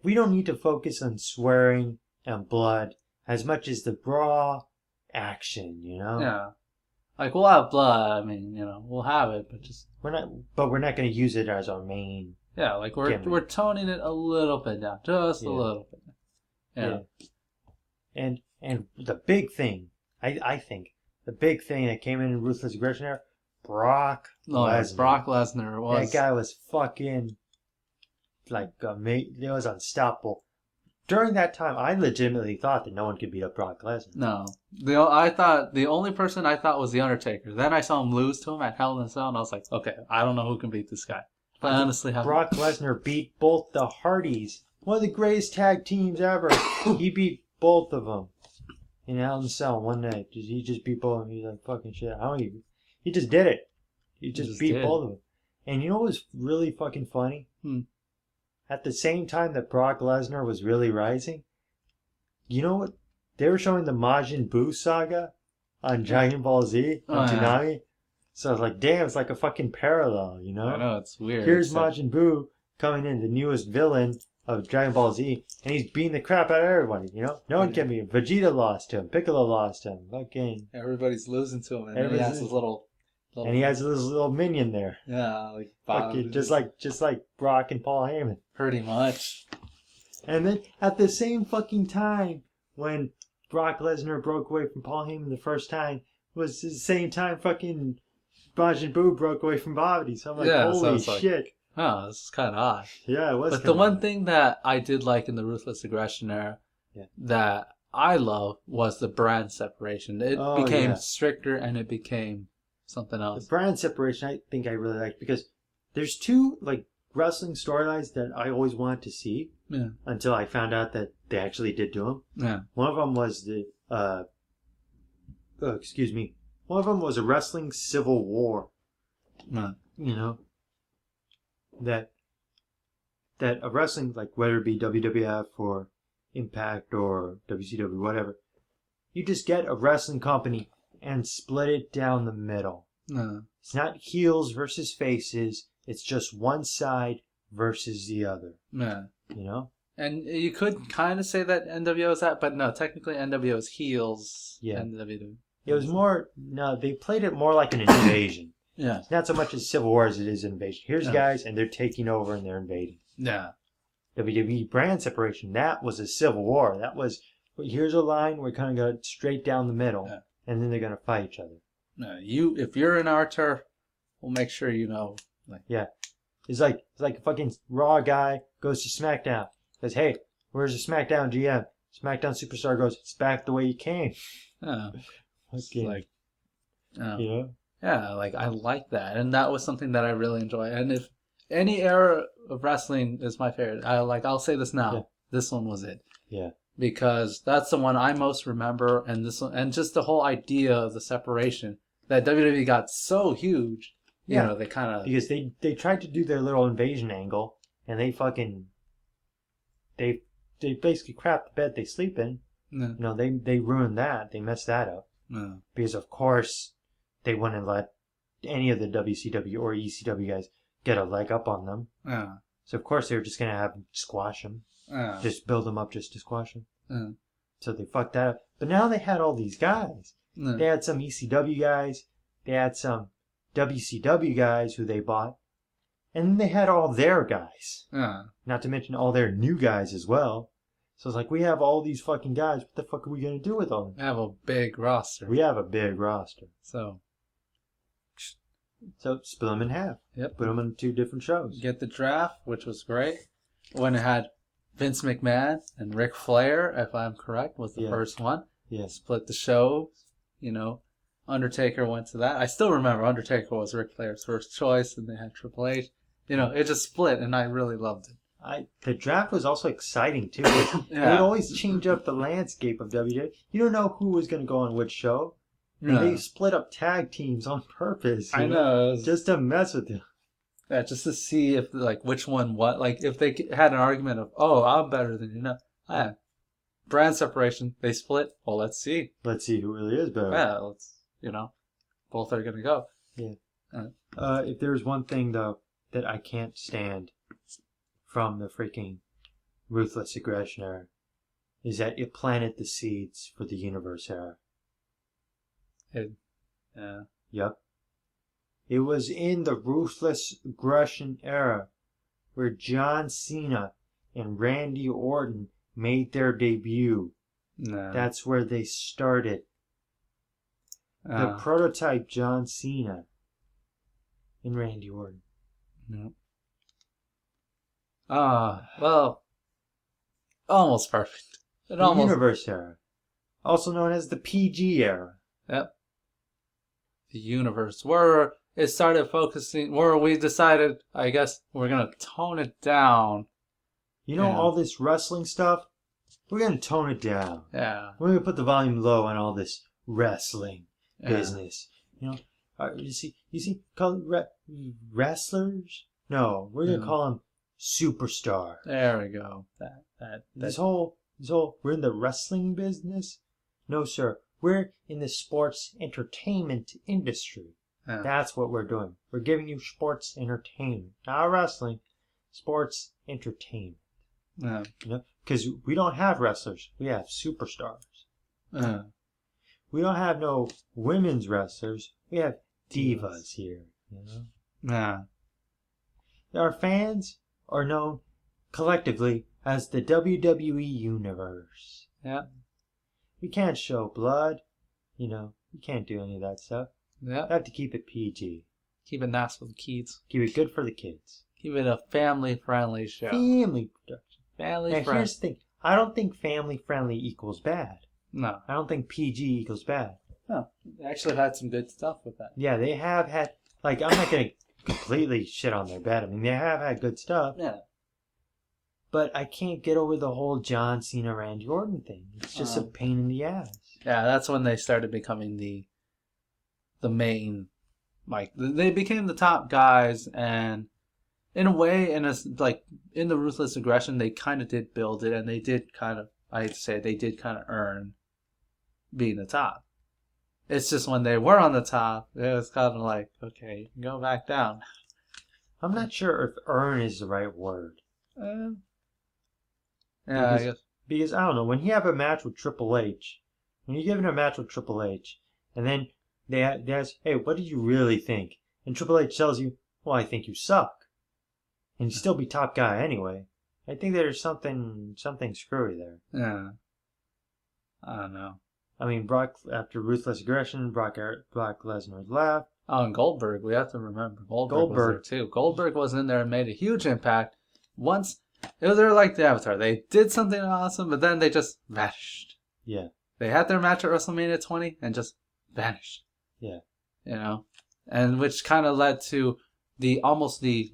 we don't need to focus on swearing and blood as much as the raw action, Yeah. We'll have blood, I mean, we'll have it, but just... We're not going to use it as our main... Yeah, we're toning it a little bit down. Just a little bit. Yeah. And the big thing, I think, the big thing that came in Ruthless Aggression era, Brock Lesnar. Brock Lesnar was... That guy was fucking, it was unstoppable. During that time, I legitimately thought that no one could beat up Brock Lesnar. No. The only person I thought was The Undertaker. Then I saw him lose to him at Hell in a Cell, and I was like, okay, I don't know who can beat this guy. I honestly have... Brock Lesnar beat both the Hardys. One of the greatest tag teams ever. He beat both of them in Hell in a Cell one night. He just beat both of them. He's like, fucking shit. He just did it. He just beat both of them. And you know what was really fucking funny? At the same time that Brock Lesnar was really rising, you know what? They were showing the Majin Buu saga on Dragon Ball Z on Toonami. So I was like, damn, it's like a fucking parallel, you know? I know, it's weird. Here's Majin Buu coming in, the newest villain of Dragon Ball Z, and he's beating the crap out of everybody, you know? No one can beat him. Vegeta lost to him. Piccolo lost to him. Fucking... Everybody's losing to him, and then he has his little... And he has this little minion there. Yeah, like... Fucking, just like Brock and Paul Heyman. Pretty much. And then, at the same fucking time, when Brock Lesnar broke away from Paul Heyman the first time, was the same time fucking Majin Buu broke away from Bobby. So I'm like, holy shit. Like, oh, this is kind of odd. Yeah, it was. But the one thing that I did like in the Ruthless Aggression era that I love was the brand separation. It became stricter and it became something else. The brand separation, I think I really liked because there's two like wrestling storylines that I always wanted to see until I found out that they actually did do them. Yeah. One of them was the one of them was a wrestling civil war. You know, that a wrestling, like whether it be WWF or Impact or WCW, whatever, you just get a wrestling company and split it down the middle. It's not heels versus faces. It's just one side versus the other. Yeah. You know? And you could kind of say that NWO is that, but no, technically NWO is heels. Yeah. And WWE. It was more, no, they played it more like an invasion. Yeah. It's not so much a civil war as it is invasion. Here's guys, and they're taking over and they're invading. Yeah. WWE brand separation, that was a civil war. That was, here's a line, we're kind of going straight down the middle, and then they're going to fight each other. If you're in our turf, we'll make sure you know. Like, yeah. It's like a fucking Raw guy goes to SmackDown. Says, hey, where's the SmackDown GM? SmackDown Superstar goes, it's back the way you came. It's like, you know? Yeah, like I like that, and that was something that I really enjoy. And if any era of wrestling is my favorite, I'll say this now. Yeah. This one was it. Yeah. Because that's the one I most remember, and this one, and just the whole idea of the separation that WWE got so huge. You know, they kind of because they tried to do their little invasion angle, and they fucking they basically crap the bed they sleep in. Yeah. You know, they ruined that. They messed that up. Yeah. Because of course they wouldn't let any of the WCW or ECW guys get a leg up on them. Yeah. So of course they were just gonna have them squash them. Yeah. Just build them up just to squash them. Yeah. So they fucked that up. But now they had all these guys. Yeah. They had some ECW guys. They had some WCW guys who they bought. And then they had all their guys. Yeah. Not to mention all their new guys as well. So it's like, we have all these fucking guys. What the fuck are we going to do with them? We have a big roster. We have a big roster. So split them in half. Yep. Put them in 2 different shows. Get the draft, which was great. When it had Vince McMahon and Ric Flair, if I'm correct, was the first one. Yeah. Split the show. You know, Undertaker went to that. I still remember Undertaker was Ric Flair's first choice, and they had Triple H. You know, it just split, and I really loved it. The draft was also exciting too. It would always change up the landscape of WWE. You don't know who was going to go on which show. And they split up tag teams on purpose. I know. Just to mess with you. Yeah, just to see if like which one what. Like if they had an argument of, oh, I'm better than you. No, brand separation. They split. Well, let's see. Let's see who really is better. Yeah, both are gonna go. Yeah. If there's one thing though that I can't stand from the freaking Ruthless Aggression era, is that it planted the seeds for the Universe era. Yep. It was in the Ruthless Aggression era where John Cena and Randy Orton made their debut. No. That's where they started. The prototype John Cena and Randy Orton. No. Well, almost perfect. Universe era. Also known as the PG era. Yep. The Universe. Where it started focusing, where we decided, I guess, we're going to tone it down. You know, all this wrestling stuff? We're going to tone it down. Yeah. We're going to put the volume low on all this wrestling business. You know, you see, call it wrestlers? No, we're going to call them superstar. There we go. This whole, we're in the wrestling business? No, sir. We're in the sports entertainment industry. Yeah. That's what we're doing. We're giving you sports entertainment, not wrestling. Sports entertainment. Yeah. You know, because we don't have wrestlers. We have superstars. We don't have no women's wrestlers. We have divas here. You know. Yeah. Our fans are known collectively as the WWE Universe. Yeah. We can't show blood. You know, we can't do any of that stuff. Yeah. We have to keep it PG. Keep it nice for the kids. Keep it good for the kids. Keep it a family-friendly show. Family production. Family Now, friendly. here's the thing. I don't think family-friendly equals bad. No. I don't think PG equals bad. No. They actually had some good stuff with that. Yeah, they have had... Like, I'm not going to completely shit on their bad. I mean, they have had good stuff. Yeah. But I can't get over the whole John Cena, Randy Orton thing. It's just a pain in the ass. Yeah, that's when they started becoming the main... Like, they became the top guys, and in a way, in the Ruthless Aggression, they kind of did build it, and they did kind of, I hate to say it, they did kind of earn being the top. It's just when they were on the top, it was kind of like, okay, you can go back down. I'm not sure if earn is the right word. Yeah, I guess. Because, I don't know, when you have a match with Triple H, when you're given a match with Triple H, and then they ask, hey, what do you really think? And Triple H tells you, well, I think you suck. And you still be top guy anyway. I think there's something screwy there. Yeah. I don't know. I mean, Brock, after Ruthless Aggression, Brock Lesnar left. Oh, and Goldberg, we have to remember. Goldberg was there too. Goldberg was in there and made a huge impact. Once, they were like the Avatar. They did something awesome, but then they just vanished. Yeah. They had their match at WrestleMania 20 and just vanished. Yeah. You know? And which kind of led to almost the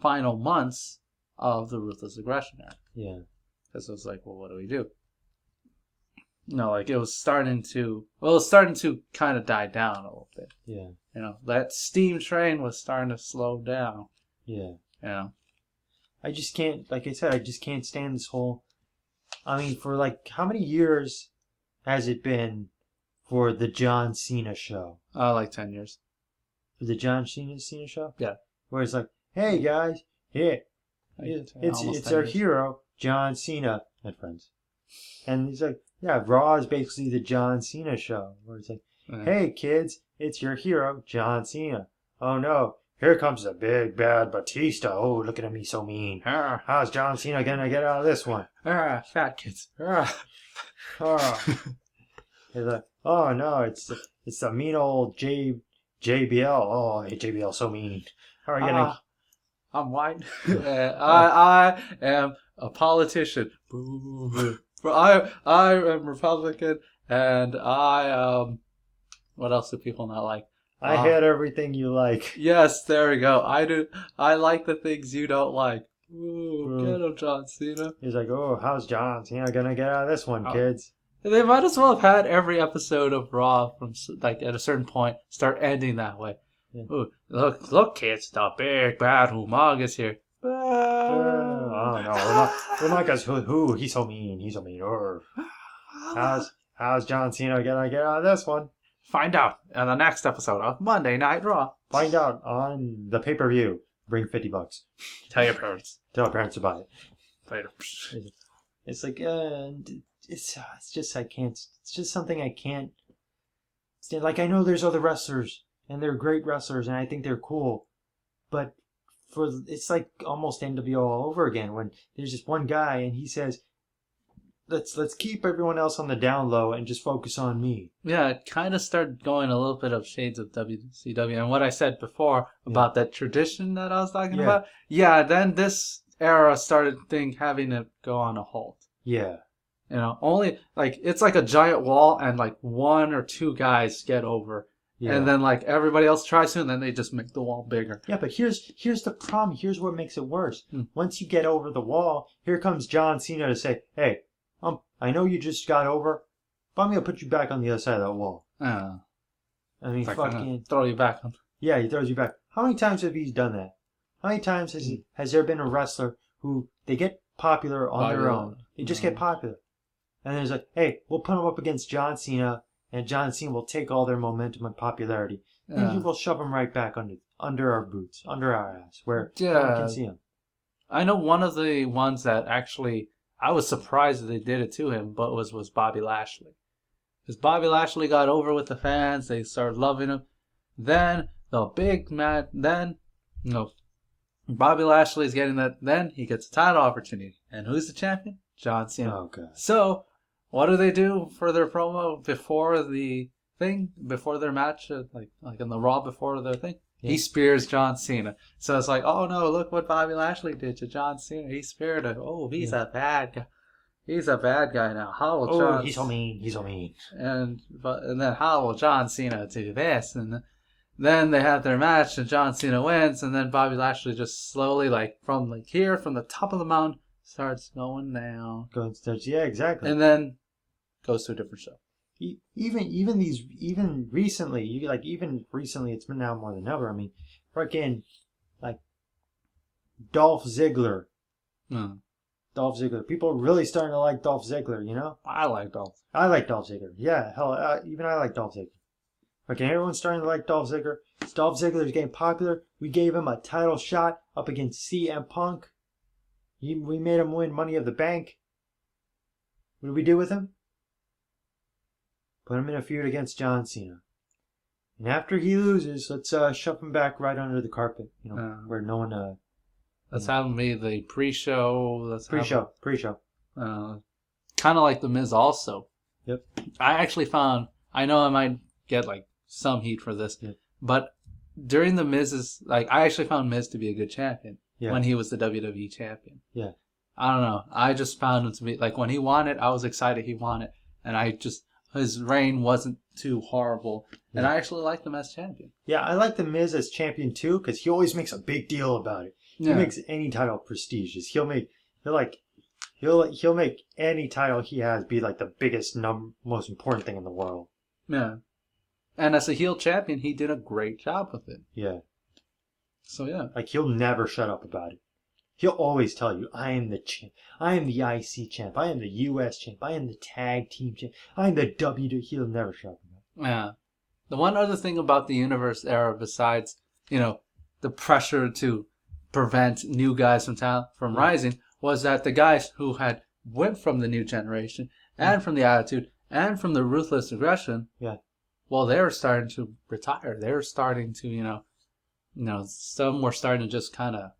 final months of the Ruthless Aggression era. Yeah. Because it was like, well, what do we do? No, like it was starting to kind of die down a little bit. Yeah. You know, that steam train was starting to slow down. Yeah. You know? I just can't, like I said, I just can't stand this whole, I mean, for like, how many years has it been for the John Cena show? Like 10 years. For the John Cena show? Yeah. Where it's like, hey guys, it's our hero, John Cena, and friends. And he's like, yeah, Raw is basically the John Cena show. Where it's like, hey kids, it's your hero, John Cena. Oh no, here comes the big bad Batista. Oh, look at him, he's so mean. How's John Cena gonna get out of this one? Fat kids. He's like, oh no, it's the mean old JBL. Oh, hey, JBL, so mean. How are you gonna... I'm white. I am a politician. I am Republican, and what else do people not like? I had everything you like. Yes, there we go. I do. I like the things you don't like. Ooh, get him, John Cena. He's like, oh, how's John Cena gonna get out of this one, kids? They might as well have had every episode of Raw from like at a certain point start ending that way. Yeah. Ooh, look, kids, the big bad Humongous here. Oh no, Humongous, who? He's so mean. He's so mean. How's John Cena gonna get out of this one? Find out in the next episode of Monday Night Raw. Find out on the pay-per-view. Bring $50. Tell your parents. Tell your parents to buy it. Later. It's like, it's just, I can't, it's just something I can't stand. Like, I know there's other wrestlers, and they're great wrestlers, and I think they're cool, but it's like almost NWO all over again when there's just one guy, and he says, let's keep everyone else on the down low and just focus on me. Yeah, it kind of started going a little bit of shades of WCW, and what I said before about that tradition that I was talking about. Yeah, then this era started having to go on a halt. Yeah. You know, only like it's like a giant wall, and like one or two guys get over, and then like everybody else tries to, and then they just make the wall bigger. Yeah, but here's the problem. Here's what makes it worse. Once you get over the wall, here comes John Cena to say, "Hey, I know you just got over, but I'm gonna put you back on the other side of that wall." I mean, fucking throw you back. Yeah, he throws you back. How many times have he done that? How many times has there been a wrestler who they get popular on their own? They just get popular. And then it's like, hey, we'll put him up against John Cena, and John Cena will take all their momentum and popularity, and he will shove them right back under our boots, under our ass, where no one can see him. I know one of the ones that actually I was surprised that they did it to him, but was Bobby Lashley. Because Bobby Lashley got over with the fans, they started loving him. Then the big match, Bobby Lashley's getting that. Then he gets a title opportunity, and who's the champion? John Cena. Oh god. So what do they do for their promo before the thing, before their match, like in the Raw before the thing? Yeah. He spears John Cena. So it's like, oh no, look what Bobby Lashley did to John Cena. He speared him. Oh, he's a bad guy. He's a bad guy now. How will John? He's so mean. He's so mean. And then how will John Cena do this? And then they have their match, and John Cena wins, and then Bobby Lashley just slowly, from the top of the mountain, starts going down. Yeah, exactly. And then goes to a different show. Even recently, it's been now more than ever. I mean, freaking Dolph Ziggler. Dolph Ziggler. People are really starting to like Dolph Ziggler, you know? I like Dolph. I like Dolph Ziggler. Yeah, hell, even I like Dolph Ziggler. Okay, everyone's starting to like Dolph Ziggler. Dolph Ziggler's getting popular. We gave him a title shot up against CM Punk. We made him win Money of the Bank. What did we do with him? Put him in a feud against John Cena. And after he loses, let's shove him back right under the carpet, where no one... Let's have him be the pre-show. Pre-show. Kind of like The Miz also. Yep. I know I might get some heat for this, but during The Miz's, I actually found Miz to be a good champion when he was the WWE champion. Yeah. I don't know. I just found him to be, when he won it, I was excited he won it. And his reign wasn't too horrible. Yeah. And I actually liked him as champion. Yeah, I like The Miz as champion too, because he always makes a big deal about it. He makes any title prestigious. He'll make any title he has be the biggest, most important thing in the world. Yeah. And as a heel champion, he did a great job with it. Yeah. So yeah. He'll never shut up about it. He'll always tell you, I am the champ. I am the IC champ. I am the US champ. I am the tag team champ. I am the WWE. He'll never shut up about it. Yeah. The one other thing about the Universe era, besides, the pressure to prevent new guys from rising, was that the guys who had went from the new generation and from the Attitude and from the Ruthless Aggression, well, they were starting to retire. They were starting to, some were starting to just kind of,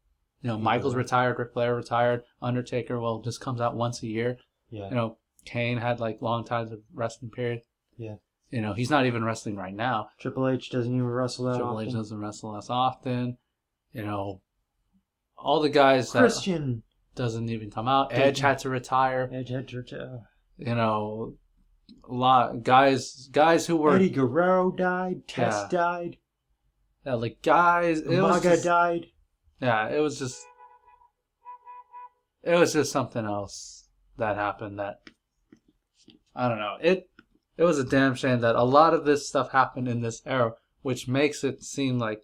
Michaels retired, Ric Flair retired, Undertaker, just comes out once a year. Yeah. Kane had long times of wrestling period. Yeah. He's not even wrestling right now. Triple H doesn't even wrestle that often. Triple H doesn't wrestle as often. All the guys Christian doesn't even come out. Edge had to retire. A lot guys who were Eddie Guerrero died. Test died. Yeah, guys. Umaga died. Yeah, it was just something else that happened that I don't know. It was a damn shame that a lot of this stuff happened in this era, which makes it seem like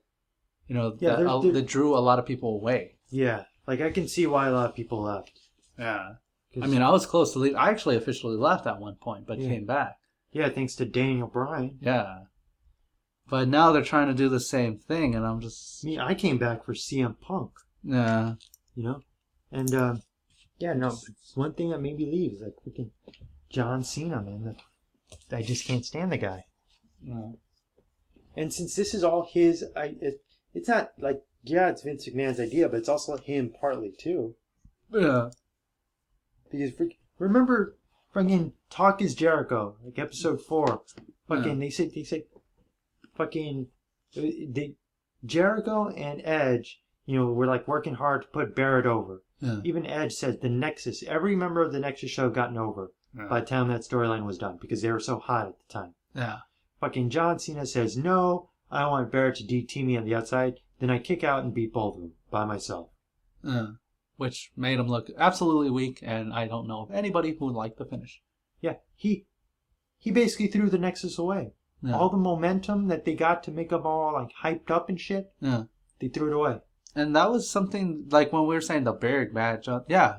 that drew a lot of people away. Yeah, I can see why a lot of people left. Yeah. I mean, I was close to leave. I actually officially left at one point, but came back. Yeah, thanks to Daniel Bryan. Yeah. But now they're trying to do the same thing, and I'm just... I came back for CM Punk. Yeah. And, one thing that made me leave is freaking John Cena, man. I just can't stand the guy. No. And since this is all his... it's not it's Vince McMahon's idea, but it's also him partly, too. Yeah. Because remember fucking Talk is Jericho, episode 4. Fucking they said fucking Jericho and Edge, were working hard to put Barrett over. Yeah. Even Edge said the Nexus, every member of the Nexus show gotten over by the time that storyline was done because they were so hot at the time. Yeah. Fucking John Cena says, no, I want Barrett to DT me on the outside, then I kick out and beat both of them by myself. Yeah. Which made him look absolutely weak, and I don't know of anybody who would like the finish. Yeah, he basically threw the Nexus away. Yeah. All the momentum that they got to make them all hyped up and shit, they threw it away. And that was something, when we were saying the big match,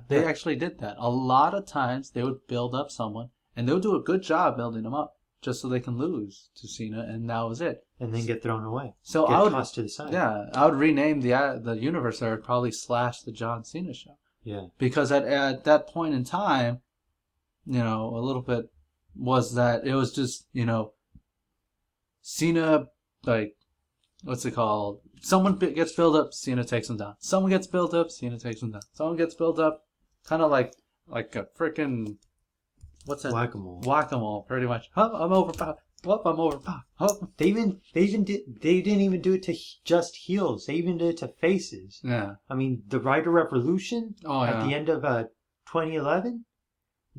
they actually did that. A lot of times they would build up someone, and they would do a good job building them up, just so they can lose to Cena, and that was it. And then get thrown away. So get I would tossed to the side. Yeah, I would rename the universe there, probably slash the John Cena show. Yeah. Because at that point in time, a little bit was that it was just, Cena, like, what's it called? Someone gets built up, Cena takes him down. Someone gets built up, Cena takes him down. Someone gets built up, kind of like a freaking, what's that? Whack-a-mole. Whack-a-mole, pretty much. Oh, I'm overpowered. Oh, I'm overpowered. Oh. They didn't even do it to just heels. They even did it to faces. Yeah. I mean, the Ryder Revolution at the end of 2011,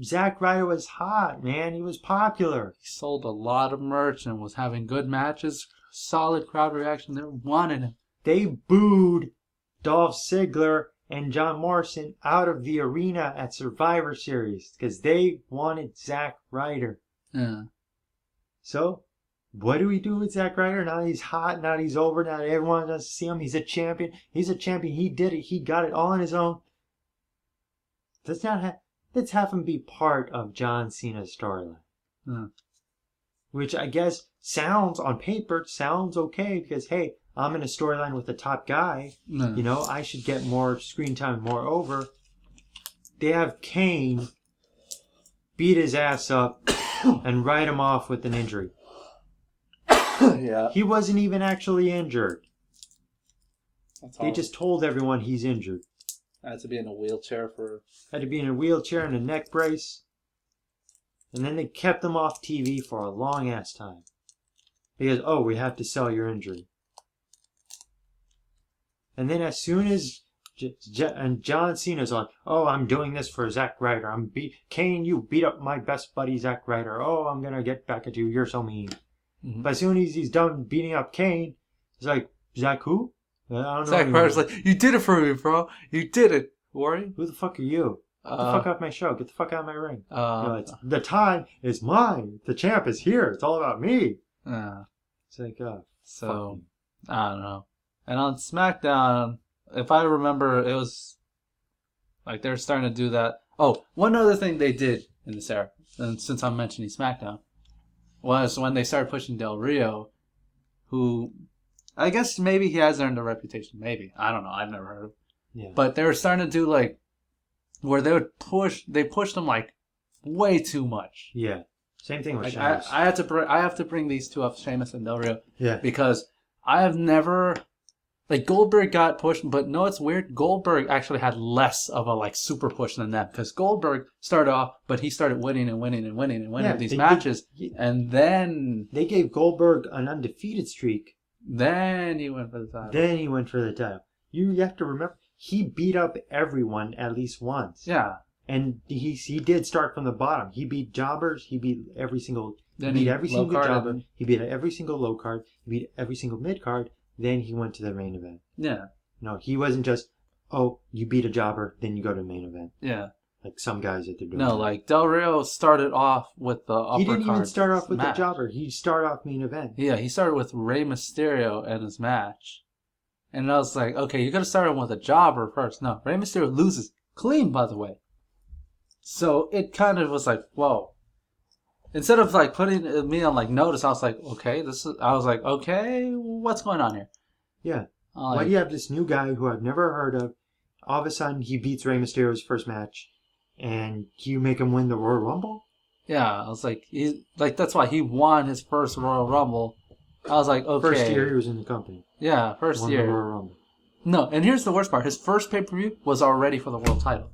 Zack Ryder was hot, man. He was popular. He sold a lot of merch and was having good matches. Solid crowd reaction. They wanted him. They booed Dolph Ziggler and John Morrison out of the arena at Survivor Series because they wanted Zack Ryder. Yeah. So, what do we do with Zack Ryder? Now he's hot. Now he's over. Now everyone wants to see him. He's a champion. He's a champion. He did it. He got it all on his own. Let's have him be part of John Cena's storyline. Yeah. Which I guess sounds on paper okay because hey, I'm in a storyline with the top guy. Yeah. I should get more screen time. Moreover, they have Kane beat his ass up and write him off with an injury. Yeah. He wasn't even actually injured. They all. just told everyone he's injured. Had to be in a wheelchair for... Had to be in a wheelchair and a neck brace. And then they kept him off TV for a long ass time. Because, we have to sell your injury. And then as soon as and John Cena's like, I'm doing this for Zack Ryder. Kane, you beat up my best buddy Zack Ryder. I'm going to get back at you. You're so mean. Mm-hmm. But as soon as he's done beating up Kane, he's like, Zack who? I don't know. Zack Ryder's like, you did it for me, bro. You did it. Who are you? Who the fuck are you? Get the fuck off my show. Get the fuck out of my ring. The time is mine. The champ is here. It's all about me. It's like, so, I don't know. And on SmackDown, if I remember, it was like they're starting to do that. Oh, one other thing they did in this era, and since I'm mentioning SmackDown, was when they started pushing Del Rio, who I guess maybe he has earned a reputation. Maybe. I don't know. I've never heard of him. Yeah. But they were starting to do like where they pushed him like way too much. Yeah. Same thing with like, Sheamus. I have to bring these two up, Sheamus and Del Rio. Yeah. Because I have never... Like, Goldberg got pushed, but no, it's weird. Goldberg actually had less of a, super push than that. Because Goldberg started off, but he started winning these matches. And then... They gave Goldberg an undefeated streak. Then he went for the title. You have to remember, he beat up everyone at least once. Yeah. And he did start from the bottom. He beat jobbers. He beat every single... Then he beat every single jobber. He beat every single low card. He beat every single mid card. Then he went to the main event. Yeah. No, he wasn't just, you beat a jobber, then you go to the main event. Yeah. Like some guys that they're doing. No, like Del Rio started off with the upper He didn't even start off with match. the jobber. He started off main event. Yeah, he started with Rey Mysterio and his match. And I was like, okay, you could have started with a jobber first. No, Rey Mysterio loses clean, by the way. So it kind of was like, whoa. Instead of putting me on notice, I was like, okay, what's going on here? Yeah. Why do you have this new guy who I've never heard of? All of a sudden, he beats Rey Mysterio's first match, and you make him win the Royal Rumble? Yeah, I was like, that's why he won his first Royal Rumble. I was like, okay. First year he was in the company. Yeah, first year. Won the Royal Rumble. No, and here's the worst part: his first pay-per-view was already for the world title.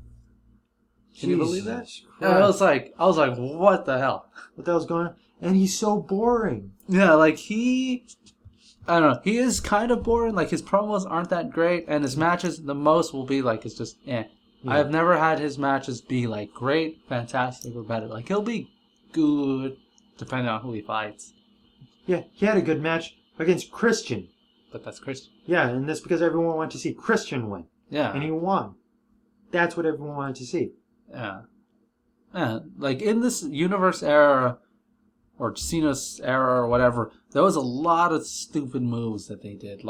Can you believe that? Yeah, I was like, what the hell? What the hell's going on? And he's so boring. Yeah, I don't know. He is kind of boring. His promos aren't that great, and his matches, the most will be it's just eh. Yeah. I have never had his matches be great, fantastic, or better. He'll be good, depending on who he fights. Yeah, he had a good match against Christian. But that's Christian. Yeah, and that's because everyone wanted to see Christian win. Yeah. And he won. That's what everyone wanted to see. Yeah. Yeah, in this universe era, or Cena's era, or whatever, there was a lot of stupid moves that they did.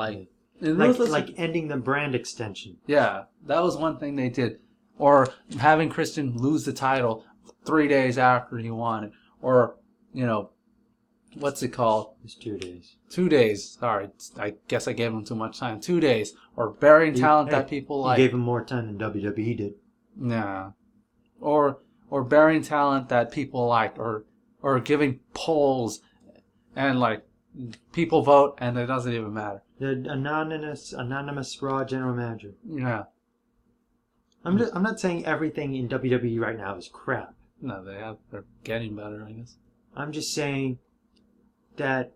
Ending the brand extension. Yeah, that was one thing they did. Or having Christian lose the title 3 days after he won it. Or, what's it called? It's 2 days. 2 days. Sorry, I guess I gave him too much time. 2 days. Or burying talent that people like. You gave him more time than WWE did. Yeah. Or burying talent that people like, or giving polls and like people vote and it doesn't even matter. The anonymous Raw general manager. Yeah. I'm not saying everything in WWE right now is crap. No, they're getting better, I guess. I'm just saying that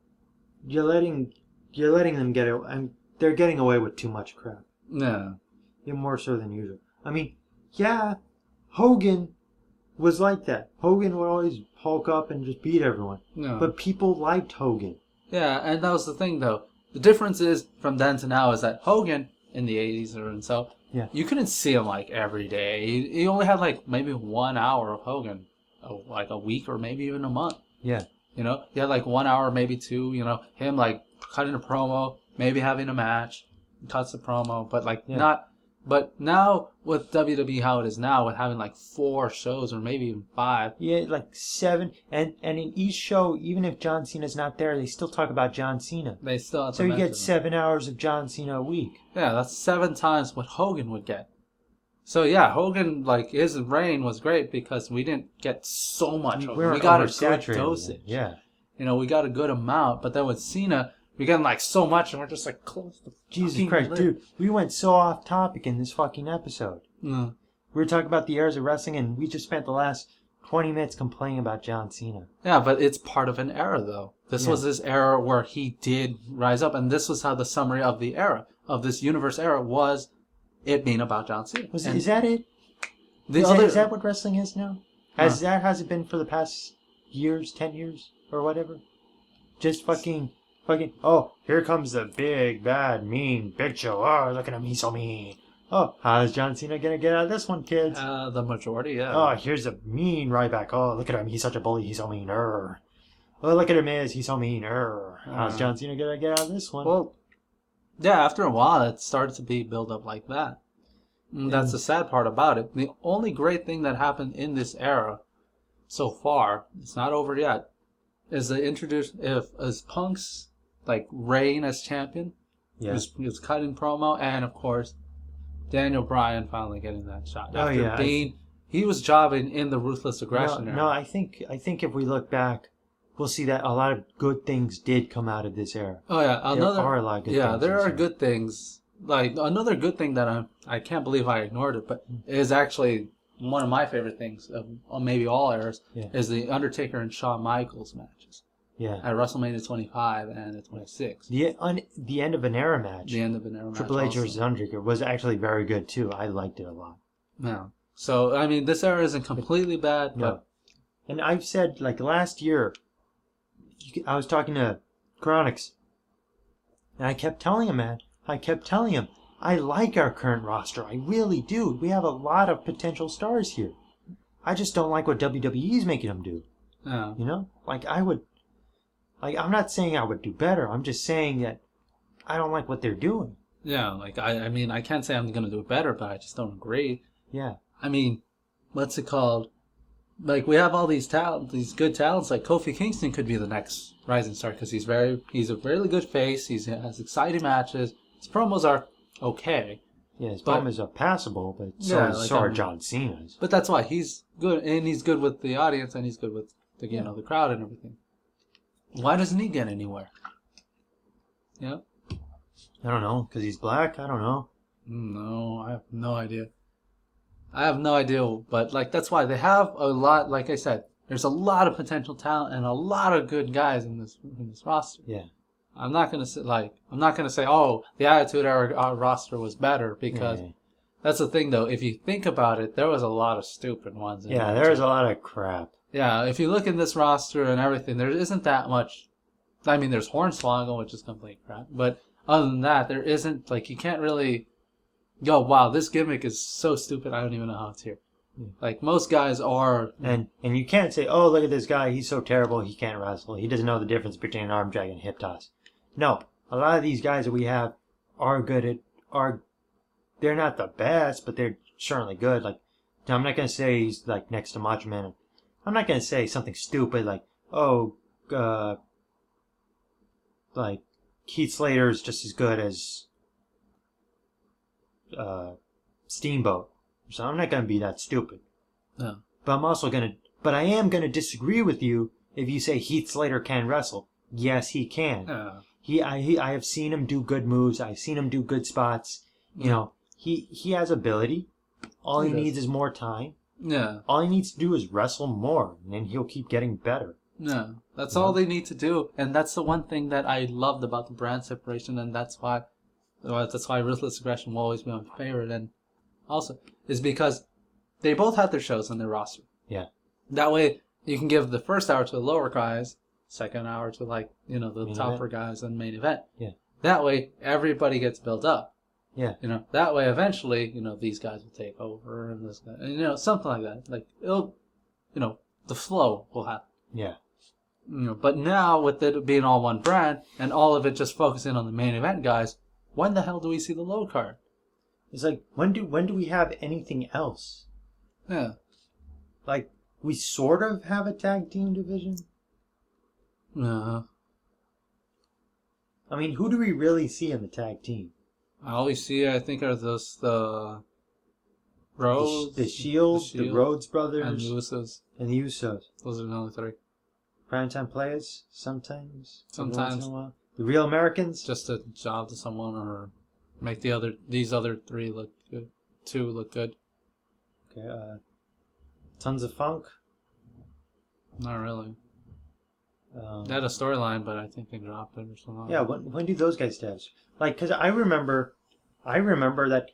you're letting them get it. They're getting away with too much crap. Yeah. Even more so than usual. I mean, yeah, Hogan was like that. Hogan would always hulk up and just beat everyone. No. But people liked Hogan. Yeah, and that was the thing, though. The difference is from then to now is that Hogan in the 80s or so, yeah, you couldn't see him like every day. He only had like maybe 1 hour of Hogan, like a week or maybe even a month. Yeah. You know, he had like 1 hour, maybe two. You know, him like cutting a promo, maybe having a match, cuts the promo, but like not. But now with WWE how it is now, with having like 4 shows or maybe even 5. Yeah, like 7, and in each show, even if John Cena's not there, they still talk about John Cena. They still have so you get 7 hours of John Cena a week. Yeah, that's 7 times what Hogan would get. So yeah, Hogan, like, his reign was great because we didn't get so much. We got a good dosage. Yeah. You know, we got a good amount, but then with Cena, we're getting like so much, and we're just like close to Jesus Christ, lid. Dude! We went so off topic in this fucking episode. Mm. We were talking about the eras of wrestling, and we just spent the last 20 minutes complaining about John Cena. Yeah, but it's part of an era, though. This was this era where he did rise up, and this was how the summary of the era of this universe era was. It being about John Cena. Is that it? Is that what wrestling is now? Has it been for the past years, 10 years, or whatever? Just fucking, oh, here comes the big, bad, mean Big Show. Oh, look at him, he's so mean. Oh, how's John Cena gonna get out of this one, kids? The majority, yeah. Oh, here's a mean Ryback. Oh, look at him, he's such a bully, he's so mean. Oh, look at him, he's so mean. How's John Cena gonna get out of this one? Well, yeah, after a while, it started to be built up like that. And that's the sad part about it. The only great thing that happened in this era so far, it's not over yet, is the as Punk's like reign as champion. Yeah. He was cutting promo, and of course, Daniel Bryan finally getting that shot. He was jobbing in the Ruthless Aggression era. No, I think if we look back, we'll see that a lot of good things did come out of this era. Oh yeah, there are a lot of good things. Yeah, there are good things. Like another good thing that I can't believe I ignored it, but is actually one of my favorite things of maybe all eras is the Undertaker and Shawn Michaels matches. Yeah. At WrestleMania 25 and 26. The end of an era match. The end of an era match. Triple H versus Undertaker was actually very good too. I liked it a lot. Yeah. So I mean, this era isn't completely bad, but and I've said like last year, I was talking to Chronix, and I kept telling him, man. I like our current roster. I really do. We have a lot of potential stars here. I just don't like what WWE's making them do. Yeah. You know? I'm not saying I would do better. I'm just saying that I don't like what they're doing. Yeah, like, I mean, I can't say I'm going to do it better, but I just don't agree. Yeah. I mean, what's it called? Like, we have all these these good talents. Like, Kofi Kingston could be the next rising star because he's a really good face. He has exciting matches. His promos are okay. Yeah, his promos are passable, but so are John Cena's. But that's why he's good, and he's good with the audience, and he's good with the crowd and everything. Why doesn't he get anywhere? Yeah. I don't know, because he's black? I don't know. No, I have no idea. But like that's why they have a lot. Like I said, there's a lot of potential talent and a lot of good guys in this roster. Yeah. I'm not gonna say, oh, the Attitude Era roster was better because that's the thing though. If you think about it, there was a lot of stupid ones. Yeah, there was a lot of crap. Yeah, if you look in this roster and everything, there isn't that much. I mean, there's Hornswoggle, which is complete crap, but other than that, there isn't, like, you can't really go, wow, this gimmick is so stupid, I don't even know how it's here. Like, most guys are... And you can't say, oh, look at this guy, he's so terrible, he can't wrestle. He doesn't know the difference between an arm drag and hip toss. No, a lot of these guys that we have are good at... They're not the best, but they're certainly good. Like, I'm not going to say he's, like, next to Macho Man. I'm not going to say something stupid like, like Keith Slater is just as good as Steamboat. So I'm not going to be that stupid. No. But I am going to disagree with you if you say Heath Slater can wrestle. Yes, he can. I have seen him do good moves. I've seen him do good spots. You know, he has ability. All he needs is more time. Yeah. All he needs to do is wrestle more, and then he'll keep getting better. Yeah. That's all they need to do. And that's the one thing that I loved about the brand separation, and that's why Ruthless Aggression will always be my favorite. And also, is because they both had their shows on their roster. Yeah. That way, you can give the first hour to the lower guys, second hour to, like, you know, the topper guys and main event. Yeah. That way, everybody gets built up. Yeah. You know, that way, eventually, you know, these guys will take over and this guy, and, you know, something like that. Like, it'll, you know, the flow will happen. Yeah. You know, but now, with it being all one brand and all of it just focusing on the main event guys, when the hell do we see the low card? It's like, when do we have anything else? Yeah. Like, we sort of have a tag team division. Yeah. I mean, who do we really see in the tag team? I always see, I think, are those the Rhodes, the Shield, the Rhodes brothers, and the Usos. Those are the only three. Primetime players, sometimes. Sometimes. Once in a while. The Real Americans. Just a job to someone, or make these other three look good. Two look good. Okay. Tons of Funk. Not really. They had a storyline, but I think they dropped it or something. Yeah, when do those guys debut? Like, because I remember that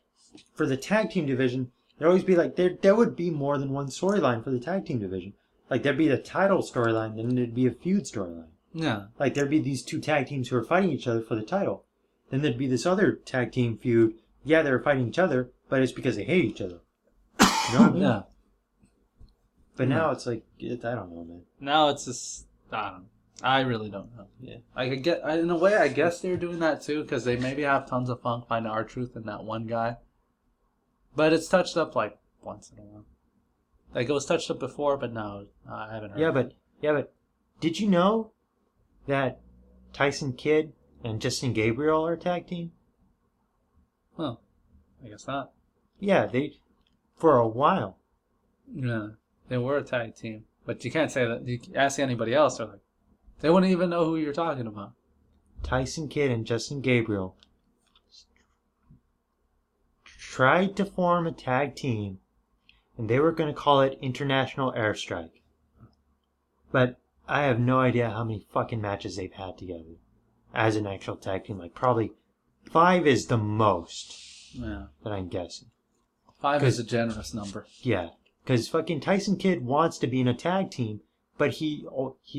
for the tag team division, there'd always be like, there would be more than one storyline for the tag team division. Like, there'd be the title storyline, then there'd be a feud storyline. Yeah. Like, there'd be these two tag teams who are fighting each other for the title. Then there'd be this other tag team feud. Yeah, they were fighting each other, but it's because they hate each other. You know what I mean? Yeah. But now it's like, I don't know, man. Now it's just, I don't know. I really don't know. Yeah. In a way, I guess they're doing that too, because they maybe have Tons of Funk find R-Truth in that one guy. But it's touched up like once in a while. Like, it was touched up before, but no, I haven't heard. Yeah, but did you know that Tyson Kidd and Justin Gabriel are a tag team? Well, I guess not. Yeah, they for a while. Yeah, they were a tag team, but you can't say that. You ask anybody else, they're like, they wouldn't even know who you're talking about. Tyson Kidd and Justin Gabriel tried to form a tag team, and they were going to call it International Airstrike. But I have no idea how many fucking matches they've had together as an actual tag team. Like, probably 5 is the most. Yeah. That I'm guessing. 5 is a generous number. Yeah. Because fucking Tyson Kidd wants to be in a tag team, but he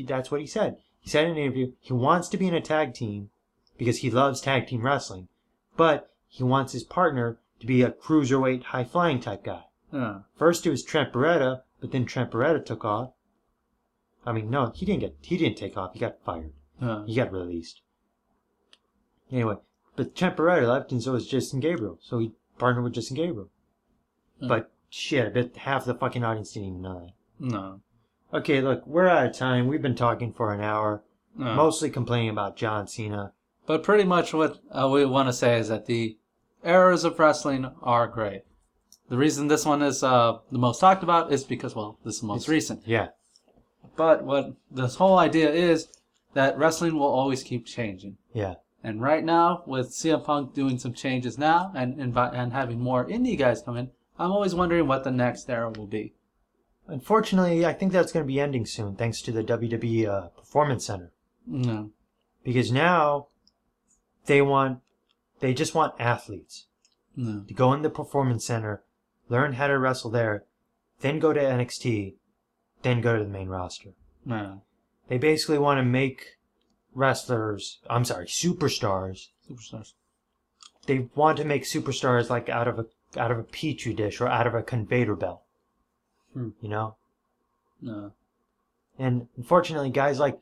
that's what he said. He said in an interview, he wants to be in a tag team because he loves tag team wrestling, but he wants his partner to be a cruiserweight, high-flying type guy. Yeah. First it was Trent Beretta, but then Trent Beretta took off. I mean, no, he didn't take off. He got fired. Yeah. He got released. Anyway, but Trent Beretta left, and so was Justin Gabriel. So he partnered with Justin Gabriel. Yeah. But shit, I bet half the fucking audience didn't even know that. No. Okay, look, we're out of time. We've been talking for an hour, No. mostly complaining about John Cena. But pretty much what we want to say is that the eras of wrestling are great. The reason this one is the most talked about is because, well, this is the most recent. Yeah. But what this whole idea is that wrestling will always keep changing. Yeah. And right now, with CM Punk doing some changes now and having more indie guys come in, I'm always wondering what the next era will be. Unfortunately, I think that's going to be ending soon, thanks to the WWE Performance Center. No. Because now they just want athletes to go in the Performance Center, learn how to wrestle there, then go to NXT, then go to the main roster. No. They basically want to make superstars. They want to make superstars like out of a petri dish or out of a conveyor belt. You know? No. And unfortunately, guys like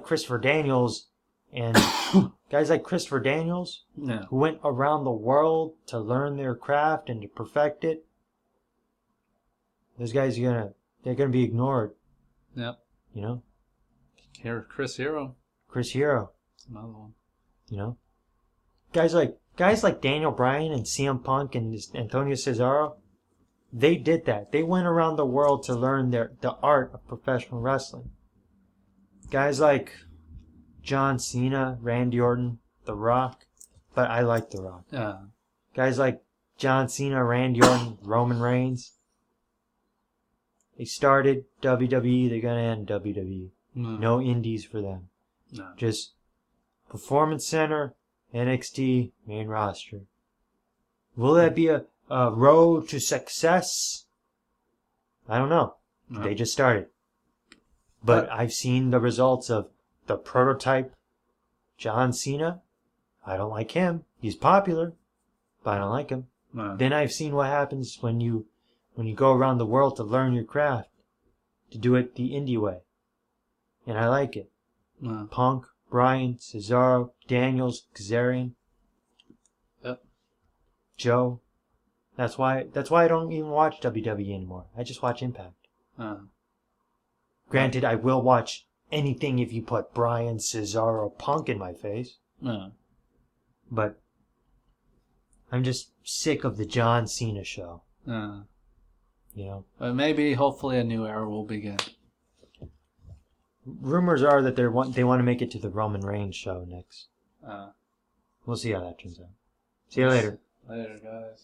Christopher Daniels and Yeah. who went around the world to learn their craft and to perfect it, those guys they're gonna be ignored. Yep. You know? Here, Chris Hero. Chris Hero. another one. You know, guys like Daniel Bryan and CM Punk and Antonio Cesaro, they did that. They went around the world to learn the art of professional wrestling. Guys like John Cena, Randy Orton, The Rock, but I like The Rock. Yeah. Guys like John Cena, Randy Orton, Roman Reigns. They started WWE, they're gonna end WWE. No indies for them. No. Just Performance Center, NXT, main roster. Will that be a road to success? I don't know. No. They just started. But I've seen the results of the prototype John Cena. I don't like him. He's popular, but I don't like him. No. Then I've seen what happens when you go around the world to learn your craft, to do it the indie way. And I like it. No. Punk, Bryan, Cesaro, Daniels, Kazarian. Yep. Joe. That's why I don't even watch WWE anymore. I just watch Impact. Granted, I will watch anything if you put Bryan, Cesaro, Punk in my face. No. But I'm just sick of the John Cena show. No. You know? But maybe, hopefully, a new era will begin. Rumors are that they want to make it to the Roman Reigns show next. We'll see how that turns out. See you later. Later, guys.